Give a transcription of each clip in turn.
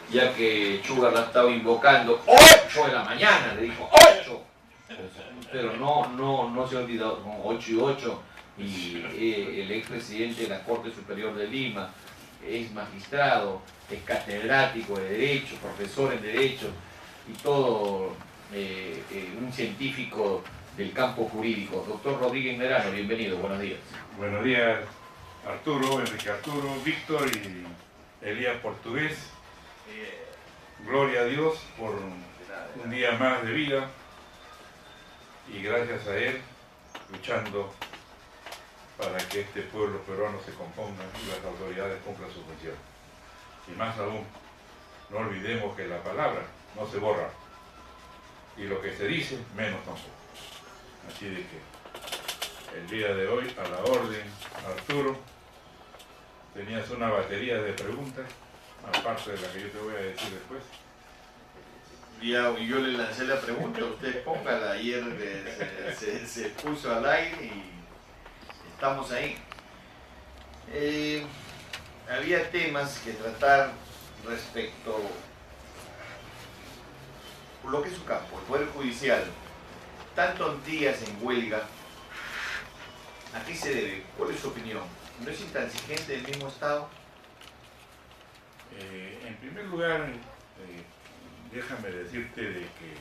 ya que Sugar la estaba invocando. 8 de la mañana, le dijo, 8. Pero no se ha olvidado, con 8 y 8. Y el expresidente de la Corte Superior de Lima es magistrado, es catedrático de Derecho, profesor en Derecho y todo un científico del campo jurídico. Doctor Rodríguez Merano, bienvenido, buenos días. Buenos días, Arturo, Enrique Arturo, Víctor y Elías Portugués. Gloria a Dios por un día más de vida y gracias a Él luchando para que este pueblo peruano se componga y las autoridades cumplan su función. Y más aún, no olvidemos que la palabra no se borra y lo que se dice, menos tampoco. Así de que el día de hoy, a la orden, Arturo, tenías una batería de preguntas, aparte de la que yo te voy a decir después. Ya, yo le lancé la pregunta, usted póngala, ayer se puso al aire y estamos ahí. Había temas que tratar respecto a lo que es su campo, el Poder Judicial. Tantos días en huelga, ¿a qué se debe? ¿Cuál es su opinión? ¿No es intransigente el mismo Estado? En primer lugar, déjame decirte de que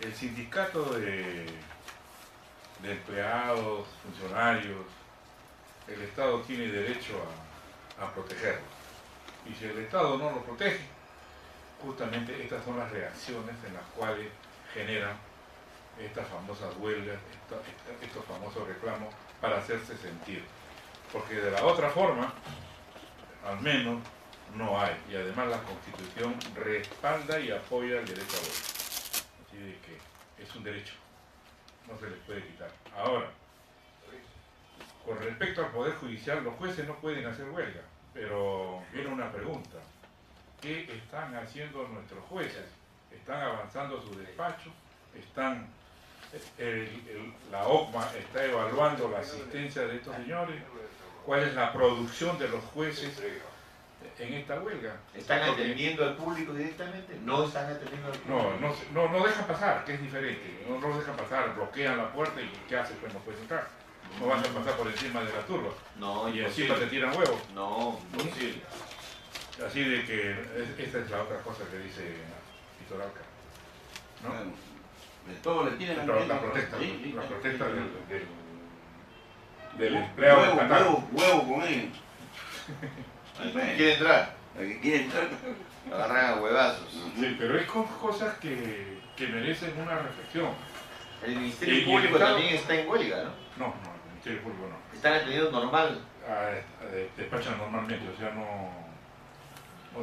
el sindicato de empleados, funcionarios, el Estado tiene derecho a protegerlos. Y si el Estado no lo protege, justamente estas son las reacciones en las cuales generan estas famosas huelgas, estos famosos reclamos para hacerse sentir. Porque de la otra forma, al menos, no hay. Y además la Constitución respalda y apoya el derecho a huelga. Así de que es un derecho, no se les puede quitar. Ahora, con respecto al Poder Judicial, los jueces no pueden hacer huelga, pero viene una pregunta. ¿Qué están haciendo nuestros jueces? ¿Están avanzando su despacho? La OCMA está evaluando la asistencia de estos señores? ¿Cuál es la producción de los jueces en esta huelga? ¿Están atendiendo al público directamente? ¿No están atendiendo al público? No dejan pasar, que es diferente. No dejan pasar, bloquean la puerta y ¿qué haces? Pues no puedes entrar. No vas a pasar por encima de la turba. No, y encima te tiran huevos. No, imposible. Así de que esta es la otra cosa que dice Víctor Alca, ¿no? Bueno, de todo le tienen la protesta, sí, la sí, protesta sí. del empleado estatal. Huevo con él. ¿Quiere entrar? El que quiere entrar. Agarran a huevazos. Sí, pero hay cosas que merecen una reflexión. El Ministerio Y Público el Estado también está en huelga, ¿no? No, el Ministerio Público no. Están atendiendo normal. Despachan normalmente, o sea, no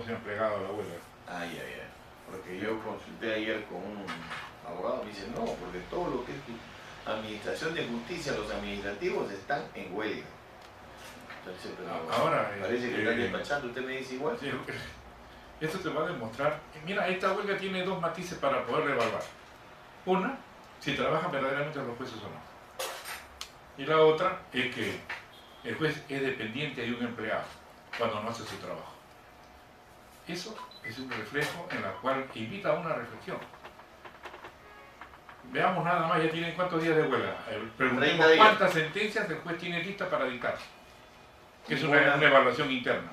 se han plegado a la huelga. Ay. Porque yo consulté ayer con un abogado, me dice, no, porque todo lo que es administración de justicia, los administrativos están en huelga. Entonces, pero ahora, parece que están despachando, usted me dice igual. Sí, esto te va a demostrar. Mira, esta huelga tiene dos matices para poder evaluar. Una, si trabajan verdaderamente los jueces o no. Y la otra es que el juez es dependiente de un empleado cuando no hace su trabajo. Eso es un reflejo en la cual invita a una reflexión. Veamos nada más, ya tienen cuántos días de huelga. Preguntemos cuántas sentencias el juez tiene lista para dictar. Que es una evaluación interna.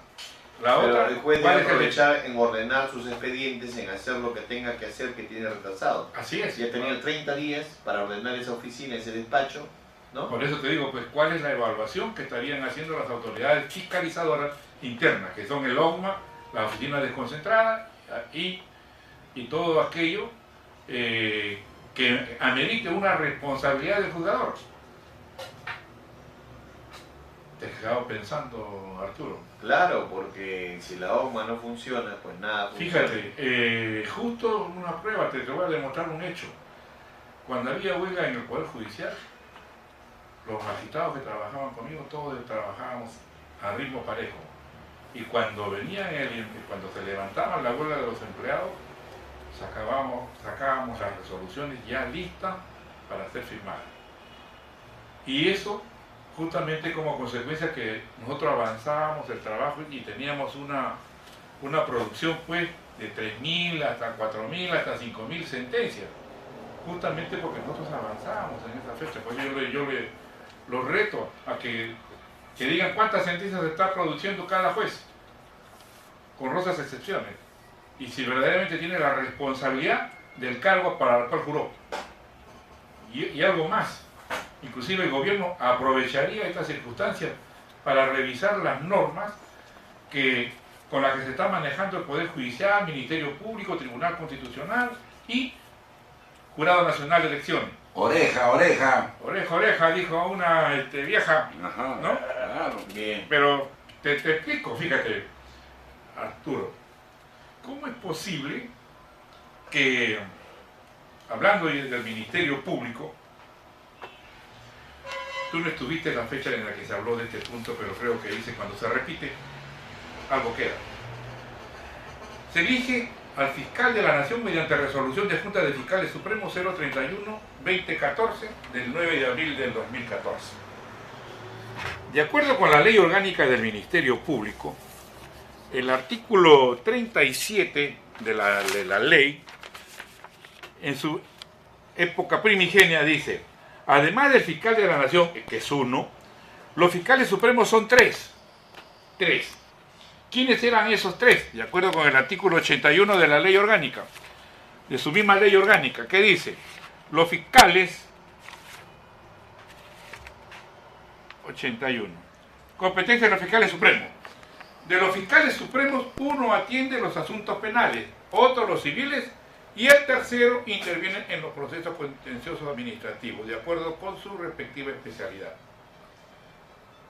La pero otra, el juez debe aprovechar en ordenar sus expedientes, en hacer lo que tenga que hacer que tiene retrasado. Así es. Ya tenía 30 días para ordenar esa oficina, ese despacho, ¿no? Por eso te digo, pues, ¿cuál es la evaluación que estarían haciendo las autoridades fiscalizadoras internas, que son el OCMA, la oficina desconcentrada y todo aquello que amerite una responsabilidad del juzgador? Te has quedado pensando, Arturo. Claro, porque si la OCMA no funciona, pues nada funciona. Fíjate, justo una prueba, te voy a demostrar un hecho. Cuando había huelga en el Poder Judicial, los magistrados que trabajaban conmigo, todos trabajábamos a ritmo parejo. Y cuando cuando se levantaban la huelga de los empleados, sacábamos las resoluciones ya listas para ser firmadas. Y eso justamente como consecuencia que nosotros avanzábamos el trabajo y teníamos una producción pues de 3.000 hasta 4.000 hasta 5.000 sentencias, justamente porque nosotros avanzábamos en esa fecha. Pues yo los reto a que digan cuántas sentencias está produciendo cada juez, con honrosas excepciones, y si verdaderamente tiene la responsabilidad del cargo para el cual juró. Y algo más, inclusive el gobierno aprovecharía estas circunstancias para revisar las normas con las que se está manejando el Poder Judicial, Ministerio Público, Tribunal Constitucional y Jurado Nacional de Elecciones. Oreja, oreja. Oreja, oreja, dijo una vieja, Ajá, ¿no? claro, bien. Pero te explico, fíjate, Arturo, ¿cómo es posible que, hablando del Ministerio Público, tú no estuviste en la fecha en la que se habló de este punto, pero creo que dice cuando se repite, algo queda? Se elige al fiscal de la Nación mediante resolución de Junta de Fiscales Supremos 031-2014 del 9 de abril del 2014. De acuerdo con la Ley Orgánica del Ministerio Público, el artículo 37 de la ley, en su época primigenia, dice: además del fiscal de la Nación, que es uno, los fiscales supremos son tres. ¿Quiénes eran esos tres? De acuerdo con el artículo 81 de la ley orgánica, de su misma ley orgánica, ¿qué dice? Los fiscales, 81, competencia de los fiscales supremos. De los fiscales supremos, uno atiende los asuntos penales, otro los civiles, y el tercero interviene en los procesos contenciosos administrativos, de acuerdo con su respectiva especialidad.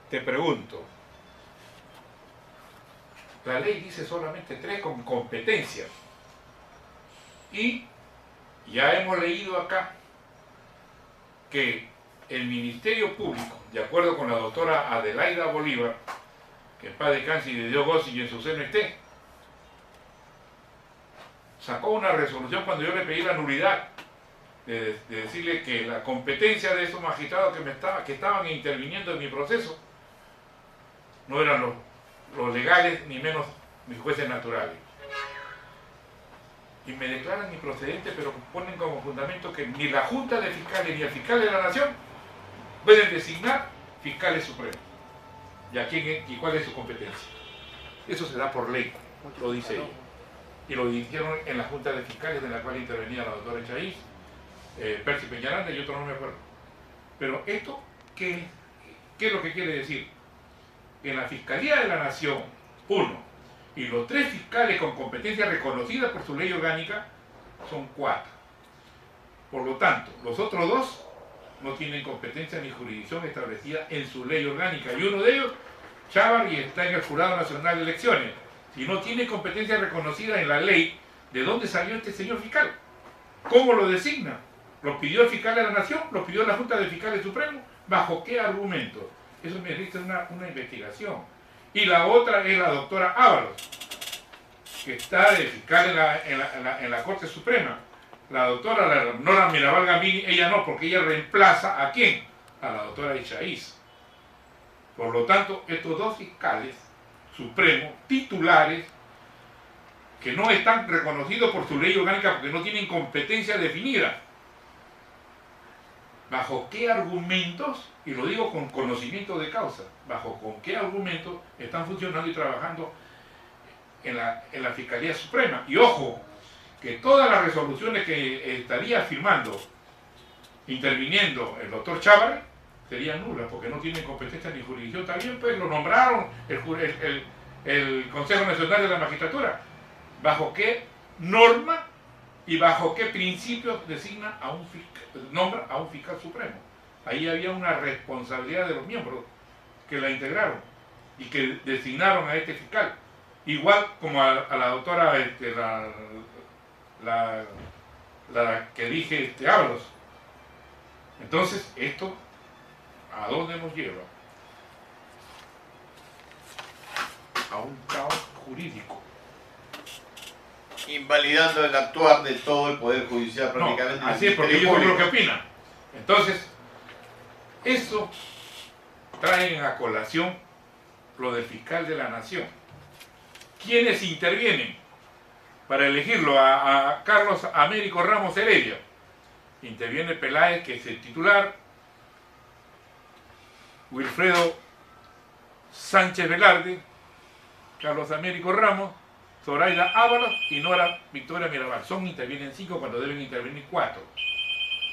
Te pregunto, la ley dice solamente tres con competencia, y ya hemos leído acá que el Ministerio Público, de acuerdo con la doctora Adelaida Bolívar, que en paz descanse y de Dios goce y en su seno esté, sacó una resolución cuando yo le pedí la nulidad de decirle que la competencia de esos magistrados que estaban interviniendo en mi proceso no eran los legales, ni menos mis jueces naturales. Y me declaran improcedente, pero ponen como fundamento que ni la Junta de Fiscales ni el fiscal de la Nación pueden designar fiscales supremos. ¿Y cuál es su competencia? Eso se da por ley, lo dice ella. Y lo dijeron en la Junta de Fiscales, en la cual intervenía la doctora Echaíz, Percy Peñaranda y otro no me acuerdo. Pero esto, ¿qué es lo que quiere decir? En la Fiscalía de la Nación, uno, y los tres fiscales con competencia reconocida por su ley orgánica son 4. Por lo tanto, los otros 2 no tienen competencia ni jurisdicción establecida en su ley orgánica, y uno de ellos, Chávarri, está en el Jurado Nacional de Elecciones, y no tiene competencia reconocida en la ley. ¿De dónde salió este señor fiscal? ¿Cómo lo designa? ¿Lo pidió el fiscal de la Nación? ¿Lo pidió la Junta de Fiscales Supremos? ¿Bajo qué argumento? Eso merece una investigación. Y la otra es la doctora Ábalos, que está de fiscal en la Corte Suprema. La doctora Nora Mirabal Gambini, ella no, porque ella reemplaza ¿a quién? A la doctora Echaíz. Por lo tanto, estos 2 fiscales supremos, titulares, que no están reconocidos por su ley orgánica porque no tienen competencia definida. ¿Bajo qué argumentos, y lo digo con conocimiento de causa, bajo con qué argumentos están funcionando y trabajando en la Fiscalía Suprema? Y ojo, que todas las resoluciones que estaría firmando, interviniendo el doctor Chávarri, serían nulas, porque no tienen competencia ni jurisdicción. También pues lo nombraron el Consejo Nacional de la Magistratura. ¿Bajo qué norma y bajo qué principios designa nombra a un fiscal supremo? Ahí había una responsabilidad de los miembros que la integraron y que designaron a este fiscal. Igual como a la doctora, la que dije, Ábalos. Entonces, esto, ¿a dónde nos lleva? A un caos jurídico. Invalidando el actuar de todo el Poder Judicial prácticamente. No, así es, porque ellos son lo que opinan. Entonces, eso trae a colación lo del fiscal de la Nación. ¿quiénes intervienen para elegirlo a Carlos Américo Ramos Heredia? Interviene Peláez, que es el titular, Wilfredo Sánchez Velarde, Carlos Américo Ramos, Zoraida Ábalos y Nora Victoria Mirabal. Intervienen 5 cuando deben intervenir 4,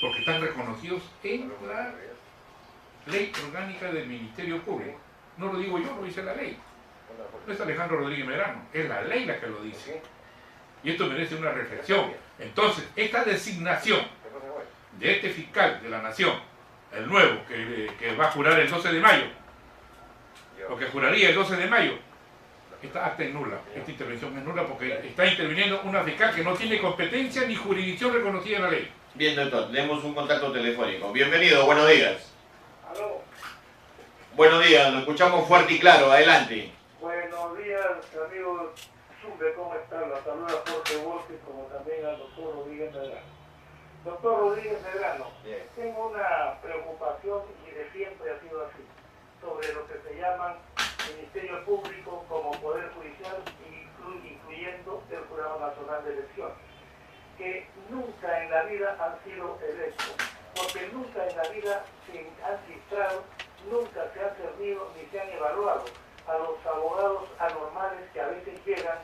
porque están reconocidos en la ley orgánica del Ministerio Público. No lo digo yo, lo dice la ley. No es Alejandro Rodríguez Medrano, es la ley la que lo dice. Y esto merece una reflexión. Entonces, esta designación de este fiscal de la Nación, el nuevo, que va a jurar el 12 de mayo, o que juraría el 12 de mayo, esta acta es nula, esta intervención es nula porque está interviniendo una fiscal que no tiene competencia ni jurisdicción reconocida en la ley. Bien, doctor, tenemos un contacto telefónico. Bienvenido, buenos días. Aló. Buenos días, lo escuchamos fuerte y claro, adelante. Buenos días, amigos Zumbe, ¿cómo están? La saluda Jorge Borges, como también al doctor Rodríguez Medrano. Doctor Rodríguez Medrano, tengo una preocupación y de siempre ha sido así, sobre lo que se llaman Ministerio Público como Poder Judicial, incluyendo el Jurado Nacional de Elecciones, que nunca en la vida han sido electos, porque nunca en la vida se han filtrado, nunca se han servido ni se han evaluado a los abogados anormales que a veces llegan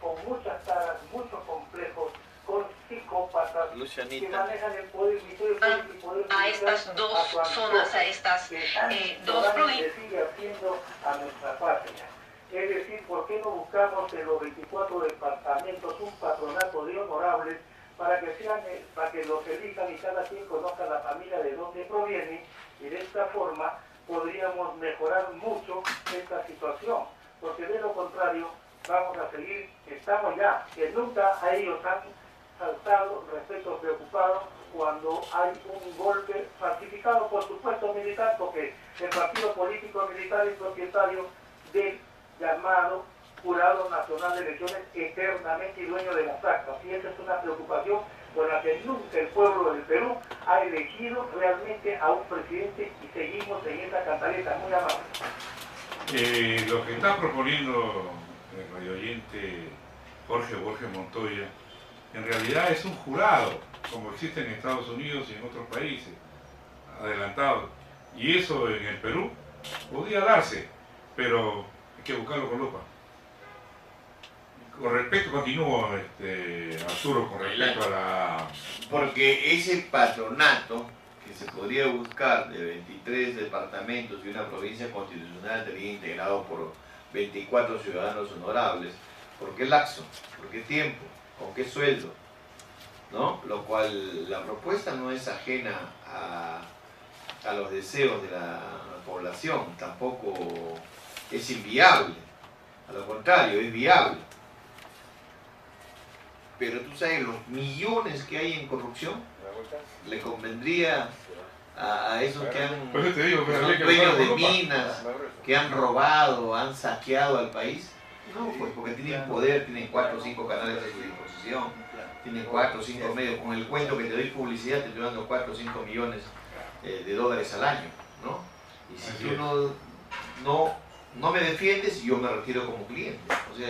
con muchas taras, muchos complejos, con psicópatas Lucianita, que manejan el poder, Ministerio Público y Poder a Judicial estas dos su zonas, antojo, a estas que dos le provincias. sigue haciendo a nuestra patria. Es decir, ¿por qué no buscamos en los 24 departamentos un patronato de honorables para que los elijan y cada quien conozca la familia de dónde proviene, y de esta forma podríamos mejorar mucho esta situación? Porque de lo contrario vamos a seguir, estamos ya, que nunca a ellos han saltado, respeto, preocupados cuando hay un golpe falsificado, por supuesto militar, porque el partido político militar es propietario del llamado Jurado Nacional de Elecciones, eternamente y dueño de las actas. Y esa es una preocupación con la que nunca el pueblo del Perú ha elegido realmente a un presidente, y seguimos en esa cantaleta. Muy amable. Lo que está proponiendo el radioyente Jorge Borges Montoya, en realidad es un jurado, como existe en Estados Unidos y en otros países, adelantado. Y eso en el Perú podría darse, pero hay que buscarlo con lupa. Con respecto, continúo, Arturo, con respecto a la... porque ese patronato que se podría buscar de 23 departamentos y una provincia constitucional estaría integrado por 24 ciudadanos honorables. ¿Por qué laxo? ¿Por qué tiempo? ¿Con qué sueldo? ¿No? Lo cual, la propuesta no es ajena a los deseos de la población, tampoco es inviable, a lo contrario, es viable. Pero tú sabes, los millones que hay en corrupción, le convendría a esos que han, Por eso te digo, que pero son habría que dueños de buscarlo con lupa. minas, que han robado, han saqueado al país. No, pues porque tienen poder, tienen 4 o 5 canales a su disposición, tienen 4 o 5 medios. Con el cuento que te doy publicidad, te estoy dando 4 o 5 millones de dólares al año, ¿no? Y si Así tú no me defiendes, yo me retiro como cliente. O sea,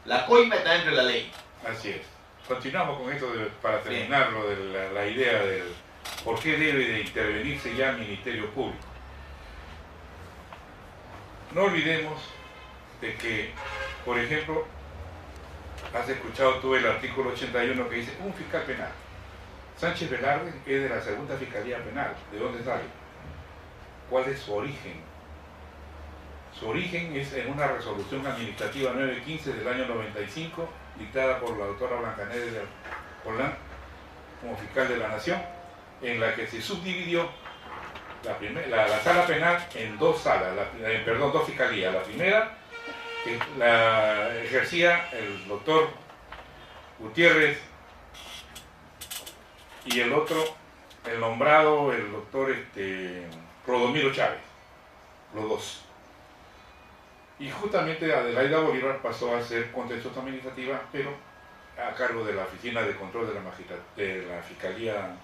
la coima está dentro de la ley. Así es. Continuamos con esto para terminar lo de la idea del por qué debe de intervenirse ya el Ministerio Público. No olvidemos de que, por ejemplo, has escuchado tú el artículo 81 que dice un fiscal penal. Sánchez Velarde es de la segunda Fiscalía Penal. ¿De dónde sale? ¿Cuál es su origen? Su origen es en una resolución administrativa 915 del año 95, dictada por la doctora Blancanedes de Holán como fiscal de la Nación, en la que se subdividió la sala penal en dos salas, dos fiscalías. La primera que la ejercía el doctor Gutiérrez y el otro, el nombrado, el doctor Rodomiro Chávez, los dos. Y justamente Adelaida Bolívar pasó a ser contencioso administrativa, pero a cargo de la Oficina de Control de la Fiscalía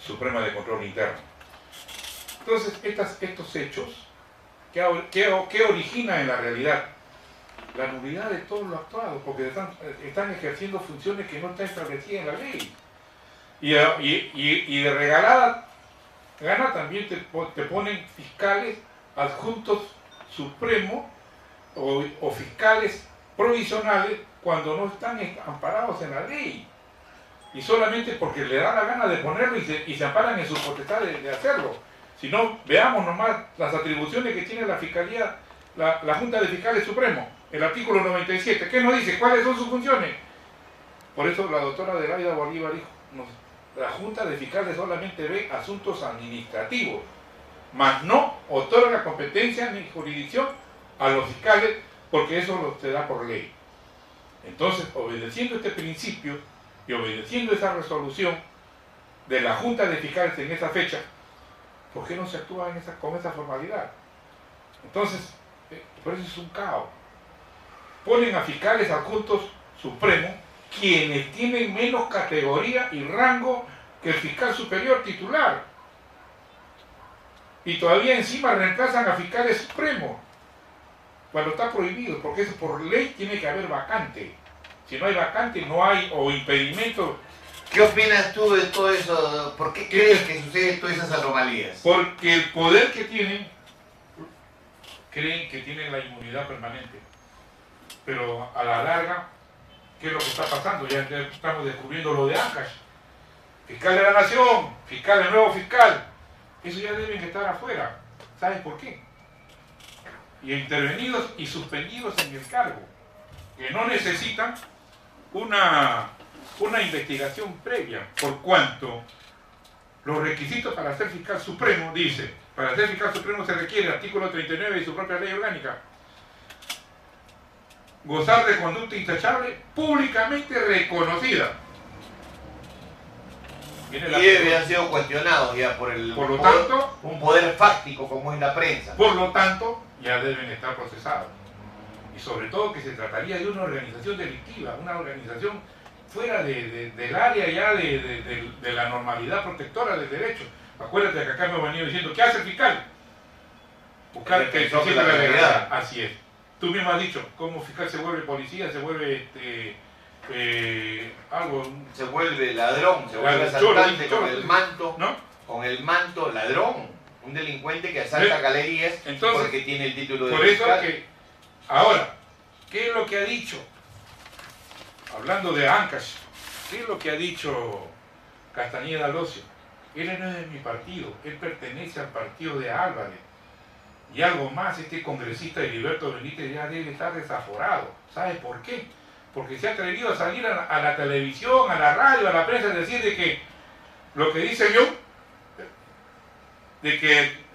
Suprema de Control Interno. Entonces, estos hechos, ¿qué origina en la realidad? la nulidad de todo lo actuado, porque están ejerciendo funciones que no están establecidas en la ley. Y de regalada gana también te ponen fiscales adjuntos supremos o fiscales provisionales cuando no están amparados en la ley. Y solamente porque le da la gana de ponerlo y se amparan en su potestad de hacerlo. Si no, veamos nomás las atribuciones que tiene la Fiscalía, la Junta de Fiscales Supremos, el artículo 97. ¿Qué nos dice? ¿Cuáles son sus funciones? Por eso la doctora Adelaida Bolívar dijo, la Junta de Fiscales solamente ve asuntos administrativos, mas no otorga competencia ni jurisdicción a los fiscales, porque eso se da por ley. Entonces, obedeciendo este principio y obedeciendo esa resolución de la Junta de Fiscales en esa fecha, ¿por qué no se actúa con esa formalidad? Entonces, por eso es un caos. Ponen a fiscales adjuntos supremos quienes tienen menos categoría y rango que el fiscal superior titular. Y todavía encima reemplazan a fiscales supremos, cuando está prohibido, porque eso por ley tiene que haber vacante. Si no hay vacante, no hay o impedimento. ¿Qué opinas tú de todo eso? ¿Por qué crees que suceden todas esas anomalías? Porque el poder que tienen, creen que tienen la inmunidad permanente. Pero a la larga, ¿qué es lo que está pasando? Ya estamos descubriendo lo de Ancash. Fiscal de la Nación, fiscal, el nuevo fiscal. Eso ya deben estar afuera. ¿Sabes por qué? Y intervenidos y suspendidos en el cargo. Que no necesitan una investigación previa, por cuanto los requisitos para ser fiscal supremo, dice, para ser fiscal supremo se requiere, artículo 39 de su propia ley orgánica, gozar de conducta intachable públicamente reconocida. Y han sido cuestionados ya por lo tanto, un poder fáctico como es la prensa. Por lo tanto, ya deben estar procesados. Y sobre todo que se trataría de una organización delictiva, una organización fuera del área ya de la normalidad protectora del derecho. Acuérdate que acá me han venido diciendo, ¿qué hace el fiscal? Buscar que se sienta la legalidad. Así es. Tú mismo has dicho, ¿cómo fiscal se vuelve policía? Se vuelve algo... Se vuelve ladrón, se vuelve asaltante con el manto, ¿no? Con el manto ladrón. Un delincuente que asalta galerías. Entonces, porque tiene el título de por fiscal. Eso que... Ahora, ¿qué es lo que ha dicho? Hablando de Ancash, ¿qué es lo que ha dicho Castañeda Locio? Él no es de mi partido, él pertenece al partido de Álvarez. Y algo más, este congresista Heriberto Benítez ya debe estar desaforado. ¿Sabe por qué? Porque se ha atrevido a salir a la televisión, a la radio, a la prensa, a decir de que lo que dice yo, de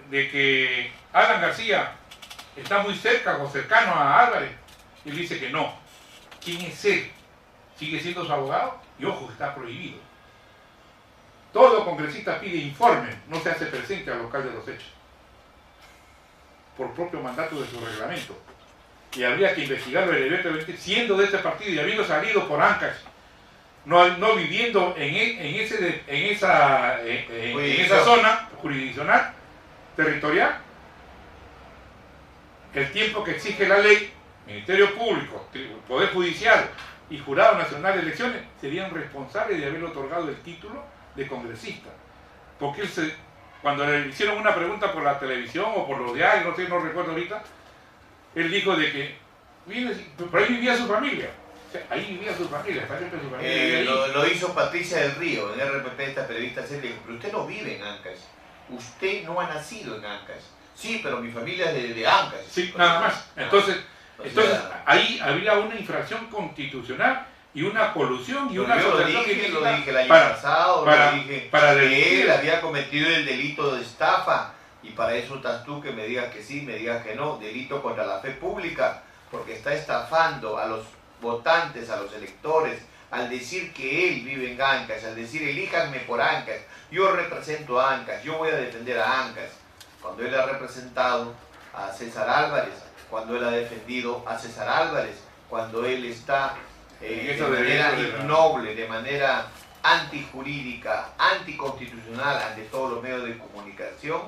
que Alan García está muy cerca o cercano a Álvarez, y él dice que no. ¿Quién es él? ¿Sigue siendo su abogado? Y ojo, está prohibido. Todo congresista pide informe, no se hace presente al local de los hechos, por propio mandato de su reglamento. Y habría que investigarlo siendo de este partido y habiendo salido por Ancash, no viviendo en esa zona jurisdiccional, territorial. El tiempo que exige la ley, Ministerio Público, Poder Judicial y Jurado Nacional de Elecciones serían responsables de haberle otorgado el título de congresista. Porque cuando le hicieron una pregunta por la televisión o por los diarios, no recuerdo ahorita, él dijo de que por ahí vivía su familia. O sea, ahí vivía su familia, lo hizo Patricia del Río, en RPP, esta periodista seria, dijo, pero usted no vive en Ancash, usted no ha nacido en Ancash. Sí, pero mi familia es de Ancash. Sí, nada más. Entonces ahí habría una infracción constitucional y una colusión y una asociación ilícita. Lo dije el año pasado, lo dije que él había cometido el delito de estafa, y para eso estás tú que me digas que sí, me digas que no, delito contra la fe pública, porque está estafando a los votantes, a los electores, al decir que él vive en Ancash, al decir elíjanme por Ancash, yo represento a Ancash, yo voy a defender a Ancash, cuando él ha representado a César Álvarez, cuando él ha defendido a César Álvarez, cuando él está de manera ignoble, de manera antijurídica, anticonstitucional ante todos los medios de comunicación,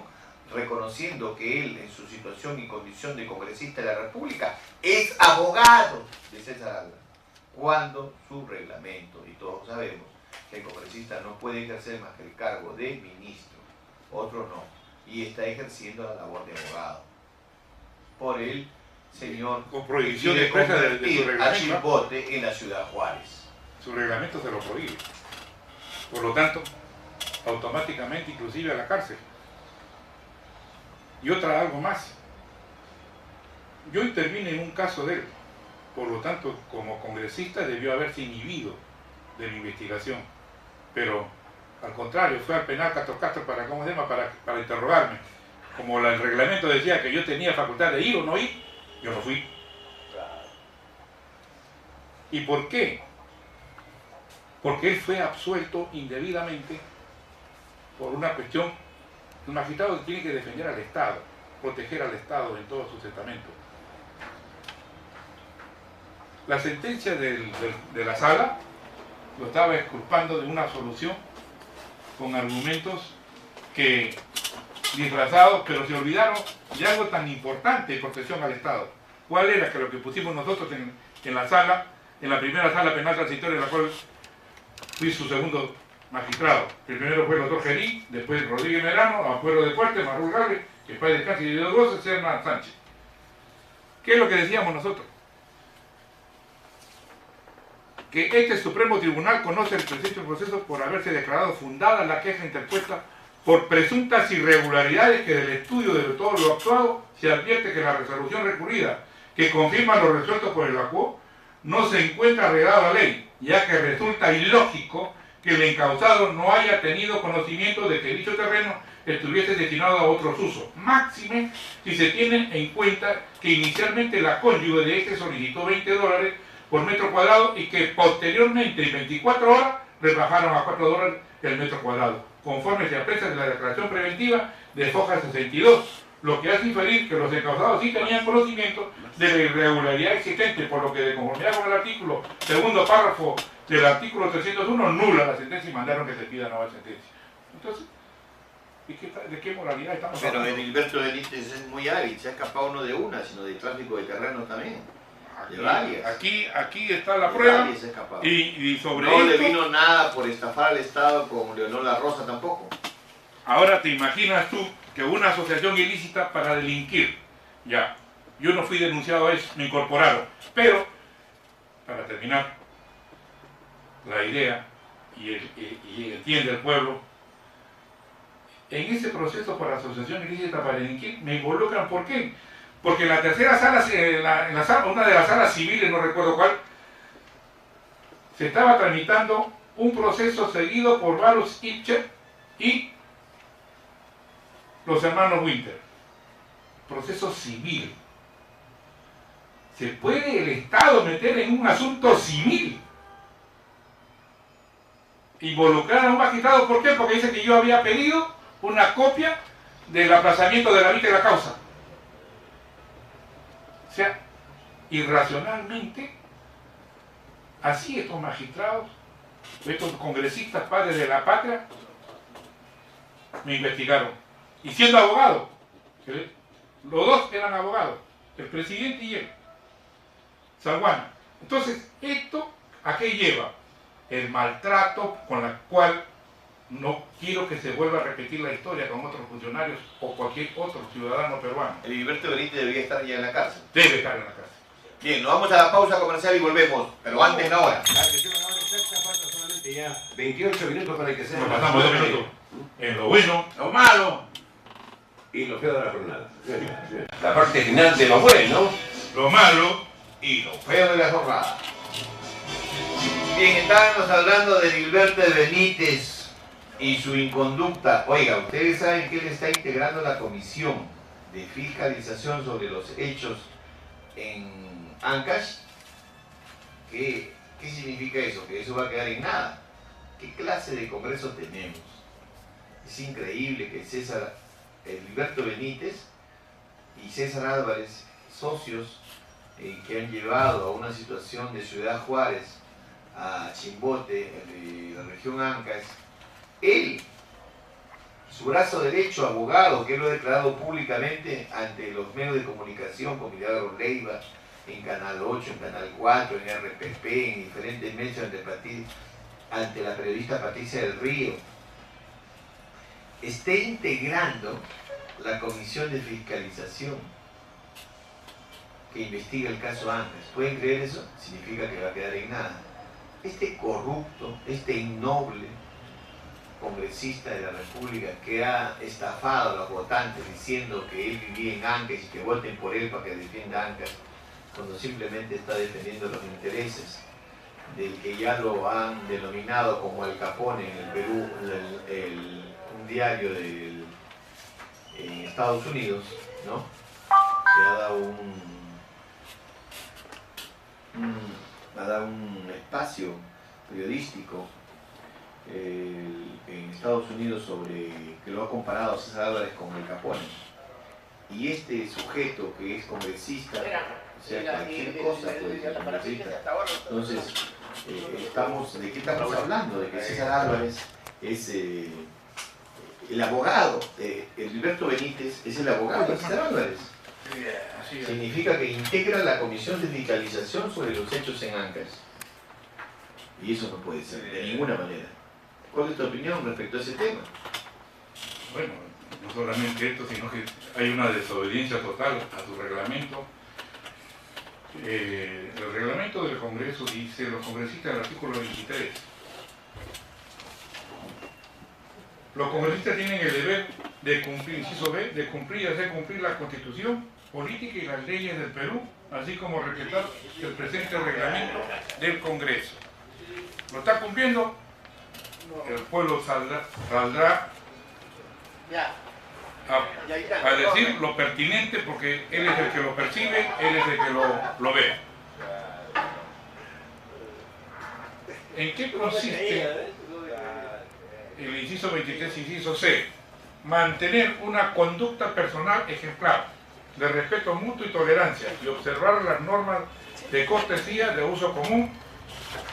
reconociendo que él, en su situación y condición de congresista de la República, es abogado de César Alba, cuando su reglamento, y todos sabemos que el congresista no puede ejercer más que el cargo de ministro, otro no, y está ejerciendo la labor de abogado. Por el señor con prohibición quiere expresa de su convertir a reglamento. Chimbote en la ciudad Juárez. Su reglamento se lo prohíbe. Por lo tanto, automáticamente inclusive a la cárcel. Y algo más. Yo intervine en un caso de él. Por lo tanto, como congresista debió haberse inhibido de mi investigación. Pero, al contrario, fue al penal Castro Castro para interrogarme. Como el reglamento decía que yo tenía facultad de ir o no ir, yo no fui. ¿Y por qué? Porque él fue absuelto indebidamente por una cuestión. El magistrado tiene que defender al Estado, proteger al Estado en todos sus estamentos. La sentencia de la sala lo estaba exculpando de una absolución con argumentos que disfrazados, pero se olvidaron de algo tan importante de protección al Estado. ¿Cuál era? Que lo que pusimos nosotros en la sala, en la primera sala penal transitoria, en la cual fui su segundo magistrado. El primero fue el doctor Gerí, después Rodríguez Merano, Afuero de Fuerte, Marrul Gale, que fue descanso y de dos voces, Hernán Sánchez. ¿Qué es lo que decíamos nosotros? Que este Supremo Tribunal conoce el presente proceso por haberse declarado fundada la queja interpuesta por presuntas irregularidades que del estudio de todo lo actuado se advierte que la resolución recurrida, que confirma lo resuelto por el acuo, no se encuentra arreglado a la ley, ya que resulta ilógico que el encausado no haya tenido conocimiento de que dicho terreno estuviese destinado a otros usos, máxime si se tiene en cuenta que inicialmente la cónyuge de este solicitó $20 por metro cuadrado y que posteriormente en 24 horas rebajaron a $4 el metro cuadrado, conforme se aprecia en la declaración preventiva de Foja 62, lo que hace inferir que los encausados sí tenían conocimiento de la irregularidad existente, por lo que de conformidad con el artículo segundo párrafo del artículo 301 nula la sentencia y mandaron que se pida nueva sentencia. Entonces, ¿de qué moralidad estamos Pero hablando? Edilberto Benítez es muy hábil, se ha escapado no de una, sino de tráfico de terreno también. De varias. Aquí está la De prueba. varias se ha escapado. Y sobre No le esto, vino nada por estafar al Estado con Leonor La Rosa tampoco. ahora te imaginas tú que una asociación ilícita para delinquir, ya, yo no fui denunciado a eso, me incorporaron, pero, para terminar, la idea y entiende el pueblo, en ese proceso por asociación ilícita para delinquir me involucran. ¿Por qué? Porque en la tercera sala, una de las salas civiles, no recuerdo cuál, se estaba tramitando un proceso seguido por Varus Ibcher y los hermanos Winter. Proceso civil. ¿Se puede el Estado meter en un asunto civil? Involucrar a un magistrado, ¿por qué? Porque dice que yo había pedido una copia del aplazamiento de la vista de la causa. O sea, irracionalmente, así estos magistrados, estos congresistas padres de la patria, me investigaron. Y siendo abogado, los dos eran abogados, el presidente y él, Salguana. Entonces, ¿esto a qué lleva? El maltrato con el cual no quiero que se vuelva a repetir la historia con otros funcionarios o cualquier otro ciudadano peruano. Edilberto Benítez debería estar ya en la cárcel. Debe estar en la cárcel. Bien, nos vamos a la pausa comercial y volvemos, pero antes la hora. Falta solamente ya 28 minutos para que sea. Nos pasamos 2 minutos en lo bueno, Lo malo y lo feo de la jornada. La parte final de lo bueno. lo malo. Y lo feo de la jornada. Bien, estábamos hablando de Edilberto Benítez y su inconducta. Oiga, ustedes saben que él está integrando la comisión de fiscalización sobre los hechos en Ancash. ¿Qué significa eso? Que eso va a quedar en nada. ¿Qué clase de congreso tenemos? Es increíble que Edilberto Benítez y César Álvarez, socios que han llevado a una situación de Ciudad Juárez a Chimbote, de la región Ancash, él Su brazo derecho, abogado, que lo ha declarado públicamente ante los medios de comunicación, como Milagro Leiva, en Canal 8, en Canal 4, en RPP, en diferentes medios ante la periodista Patricia del Río, esté integrando la comisión de fiscalización que investiga el caso Ancash. ¿Pueden creer eso? Significa que va a quedar en nada. Este corrupto, este innoble congresista de la República que ha estafado a los votantes diciendo que él vivía en Ancash y que voten por él para que defienda Ancash, cuando simplemente está defendiendo los intereses del que ya lo han denominado como Al Capone en el Perú, un diario en Estados Unidos, ¿no? Que ha dado un espacio periodístico en Estados Unidos que lo ha comparado a César Álvarez con Al Capone. Y este sujeto que es congresista, o sea, cualquier cosa puede ser congresista. Entonces, ¿de qué estamos hablando? De que César Álvarez es el abogado, Heriberto Benítez es el abogado de César Álvarez. Significa que integra la comisión de fiscalización sobre los hechos en Ancash. Y eso no puede ser, de ninguna manera. ¿Cuál es tu opinión respecto a ese tema? Bueno, no solamente esto, sino que hay una desobediencia total a su reglamento. El reglamento del Congreso dice, los congresistas, el artículo 23, los congresistas tienen el deber de cumplir, inciso B, de cumplir y hacer cumplir la Constitución política y las leyes del Perú, así como respetar el presente reglamento del Congreso. ¿Lo está cumpliendo? El pueblo saldrá a decir lo pertinente, porque él es el que lo percibe, él es el que lo ve. ¿En qué consiste el inciso 23, inciso C? Mantener una conducta personal ejemplar, de respeto mutuo y tolerancia, y observar las normas de cortesía, de uso común,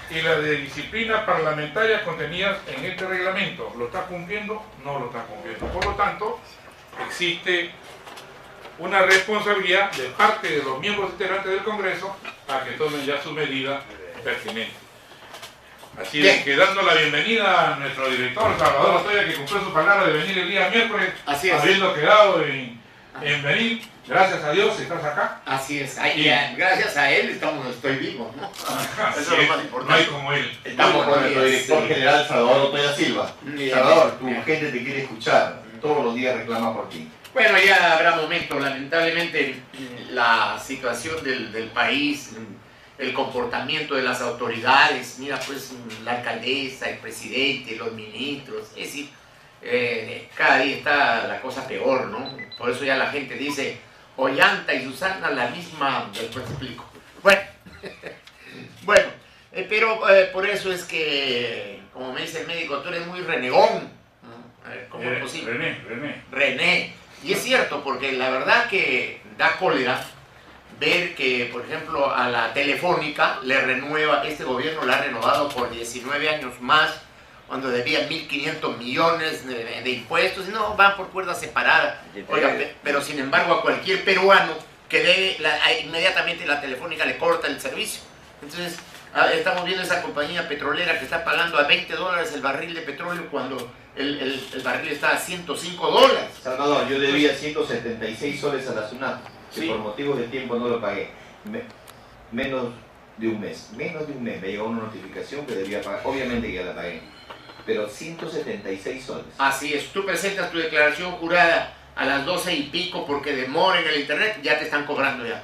y la de disciplina parlamentaria contenidas en este reglamento. ¿Lo está cumpliendo? No lo está cumpliendo. Por lo tanto, existe una responsabilidad de parte de los miembros integrantes del Congreso a que tomen ya su medida pertinente. Así es que dando la bienvenida a nuestro director Salvador Otoya, que cumplió su palabra de venir el día miércoles, habiendo quedado en venir. Gracias a Dios estás acá. Así es, gracias a él estoy vivo, ¿no? Eso es lo más importante. No hay como él. Estamos con nuestro director general Salvador Otoya Silva. Salvador, tu gente te quiere escuchar, todos los días reclama por ti. Bueno, ya habrá momentos, lamentablemente la situación del país, el comportamiento de las autoridades, mira pues la alcaldesa, el presidente, los ministros, es decir, cada día está la cosa peor, ¿no? Por eso ya la gente dice, Ollanta y Susana la misma, después te explico. Bueno, pero por eso es que, como me dice el médico, tú eres muy renegón, ¿no? ¿Cómo es posible? René. Y es cierto, porque la verdad que da cólera ver que, por ejemplo, a la Telefónica le renueva, este gobierno la ha renovado por 19 años más, cuando debía 1.500 millones de impuestos, y no, van por cuerda separada. Oiga, pero sin embargo a cualquier peruano que debe, inmediatamente la Telefónica le corta el servicio. Entonces, estamos viendo esa compañía petrolera que está pagando a $20 el barril de petróleo cuando el barril está a $105. Salvador, yo debía 176 soles a la SUNAT, que sí, por motivos de tiempo no lo pagué. Menos de un mes me llegó una notificación que debía pagar, obviamente que ya la pagué, pero 176 soles. Así es, tú presentas tu declaración jurada a las 12 y pico porque demora en el internet, ya te están cobrando ya.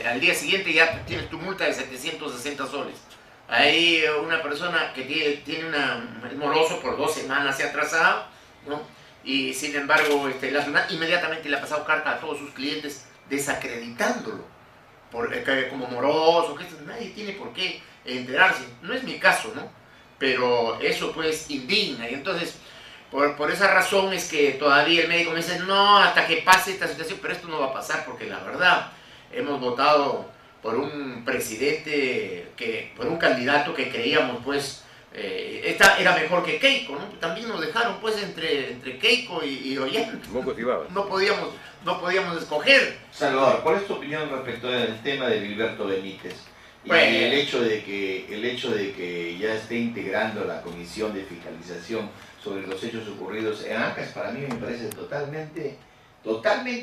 Al día siguiente ya tienes tu multa de 760 soles. Hay una persona que tiene es moroso por 2 semanas, se ha atrasado, ¿no? Y sin embargo, la SUNAT inmediatamente le ha pasado carta a todos sus clientes desacreditándolo como moroso, que nadie tiene por qué enterarse. No es mi caso, ¿no? Pero eso pues indigna. Y entonces, por esa razón es que todavía el médico me dice, no, hasta que pase esta situación, pero esto no va a pasar porque la verdad, hemos votado por un presidente, por un candidato que creíamos pues esta era mejor que Keiko, ¿no? También nos dejaron pues entre Keiko y Ollanta. No podíamos escoger. Salvador, ¿cuál es tu opinión respecto del tema de Gilberto Benítez? Y Pues, el hecho de que ya esté integrando la comisión de fiscalización sobre los hechos ocurridos en Ancash, para mí me parece totalmente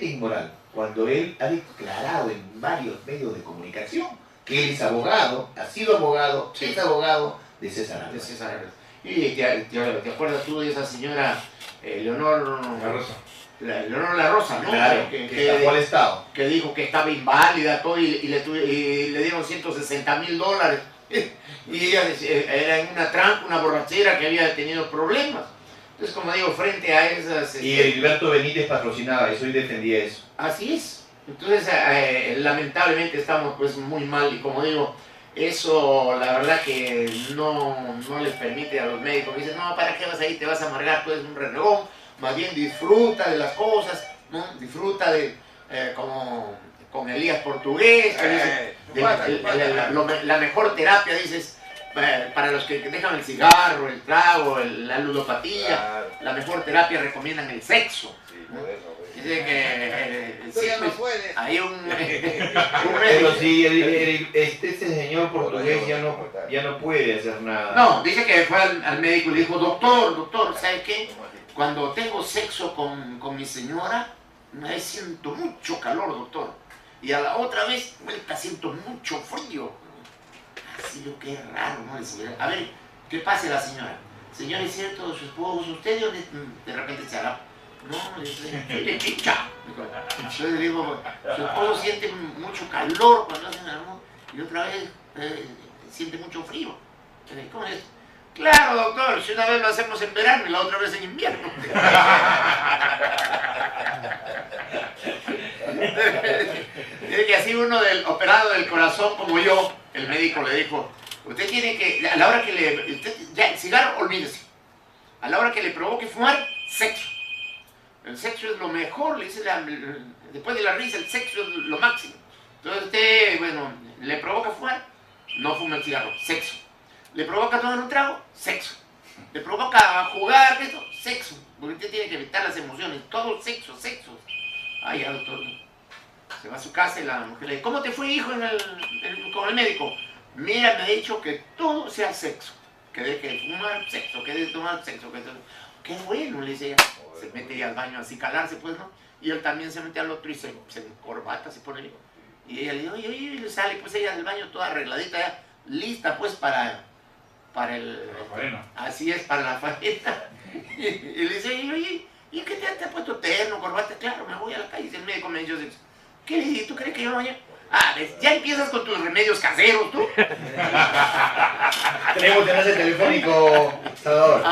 inmoral, cuando él ha declarado en varios medios de comunicación que él es abogado, ha sido abogado, Sí. es abogado de César De Álvarez. César Álvarez. Y te acuerdas tú de esa señora Leonor La Rosa. Leonor La Rosa, ¿no? Claro, que que escapó al Estado. que dijo que estaba inválida todo y le dieron $160,000 y ella era en una trampa, una borrachera que había tenido problemas. Entonces, como digo, frente a esas... Y Gilberto Benítez patrocinaba eso y defendía eso. Así es. Entonces, lamentablemente estamos pues muy mal y como digo, eso la verdad que no les permite a los médicos. Dicen, no, ¿para qué vas ahí? Te vas a amargar, tú eres un renegón. Más bien disfruta de las cosas, ¿no? Disfruta de, como con Elías Portugués, que dice, la mejor terapia, dices, para los que dejan el cigarro, el trago, la ludopatía, la mejor terapia recomiendan el sexo. Dice que hay un Pero si este señor portugués ya no puede hacer nada. No, dice que fue al médico y le dijo, doctor, ¿sabe qué? Cuando tengo sexo con mi señora, me siento mucho calor, doctor. Y a la otra vez, vuelta, siento mucho frío. Así lo que es raro, ¿no? A ver, ¿qué pasa la señora? Señora, ¿es cierto su esposo? ¿Usted de repente se hará? No, le dice, chicha. Yo le digo, su esposo siente mucho calor cuando hacen el amor y otra vez siente mucho frío. ¿Cómo es? Claro, doctor, si una vez lo hacemos en verano y la otra vez en invierno. Dice que así uno operado del corazón como yo, el médico le dijo, usted tiene que, a la hora que ya, cigarro, olvídese. A la hora que le provoque fumar, sexo. El sexo es lo mejor, le dice, después de la risa, el sexo es lo máximo. Entonces usted, bueno, le provoca fumar, no fume el cigarro, sexo. ¿Le provoca tomar un trago? Sexo. ¿Le provoca jugar? ¿Esto? Sexo. Porque usted tiene que evitar las emociones. Todo sexo. Ay, ya, doctor. Se va a su casa y la mujer le dice, ¿cómo te fue, hijo, con el médico? Mira, me ha dicho que todo sea sexo. Que deje de fumar, sexo. Que deje de tomar, sexo. Qué bueno, le dice ella. Se mete ella al baño así, calarse, pues, ¿no? Y él también se mete al otro y se encorbata, se pone. Y ella le dice, oye, y le sale, pues, ella del baño toda arregladita, ya, lista, pues, para el... La faena. Así es, para la faena. Y le dice, oye, ¿y qué te has puesto terno, corbata? Claro, me voy a la calle. Y el médico me dice, ¿qué le dije? ¿Tú crees que yo no vaya? Ah, ¿ves? Ya empiezas con tus remedios caseros, tú. Tenemos el enlace telefónico, Salvador.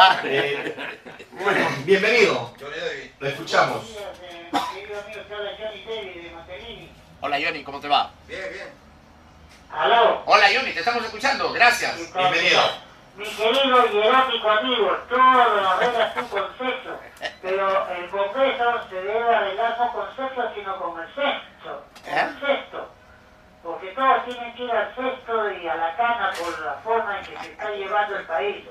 Bueno, bienvenido. Lo escuchamos. Hola, Johnny, ¿cómo te va? Bien. Aló. Hola, Johnny, te estamos escuchando. Gracias. Bienvenido. Mi querido y erático amigo, todo lo arreglas tú con sexo, pero el Congreso se debe arreglar no con sexo, sino con el sexto, con sexto, porque todos tienen que ir al sexto y a la cana por la forma en que se está llevando el país.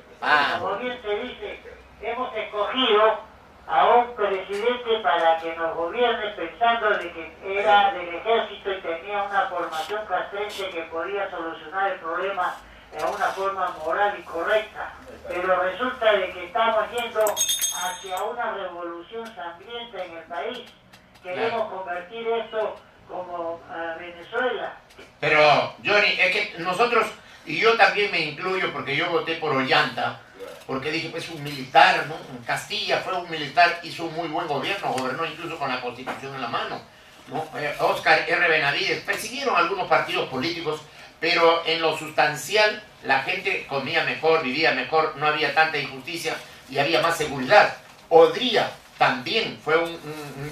Como bien se dice, hemos escogido a un presidente para que nos gobierne pensando de que era del ejército y tenía una formación castrense que podía solucionar el problema de una forma moral y correcta, pero resulta de que estamos yendo hacia una revolución sangrienta en el país. Queremos convertir esto como Venezuela. Pero, Johnny, es que nosotros, y yo también me incluyo porque yo voté por Ollanta, porque dije, pues un militar, ¿no? En Castilla fue un militar, hizo un muy buen gobierno, gobernó incluso con la Constitución en la mano, ¿no? Óscar R. Benavides, persiguieron algunos partidos políticos, pero en lo sustancial la gente comía mejor, vivía mejor, no había tanta injusticia y había más seguridad. Odría también fue un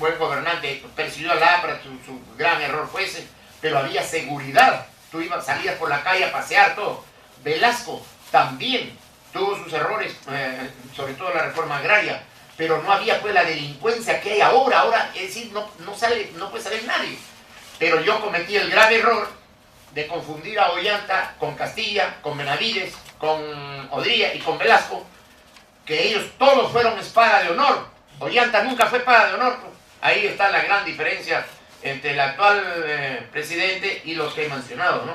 buen gobernante, persiguió a Lapra, su gran error fue ese, pero había seguridad, tú salías por la calle a pasear, todo. Velasco también tuvo sus errores, sobre todo la reforma agraria, pero no había pues la delincuencia que hay ahora, es decir, no puede salir nadie. Pero yo cometí el grave error de confundir a Ollanta con Castilla, con Benavides, con Odría y con Velasco, que ellos todos fueron espada de honor. Ollanta nunca fue espada de honor. Ahí está la gran diferencia entre el actual presidente y los que he mencionado, ¿no?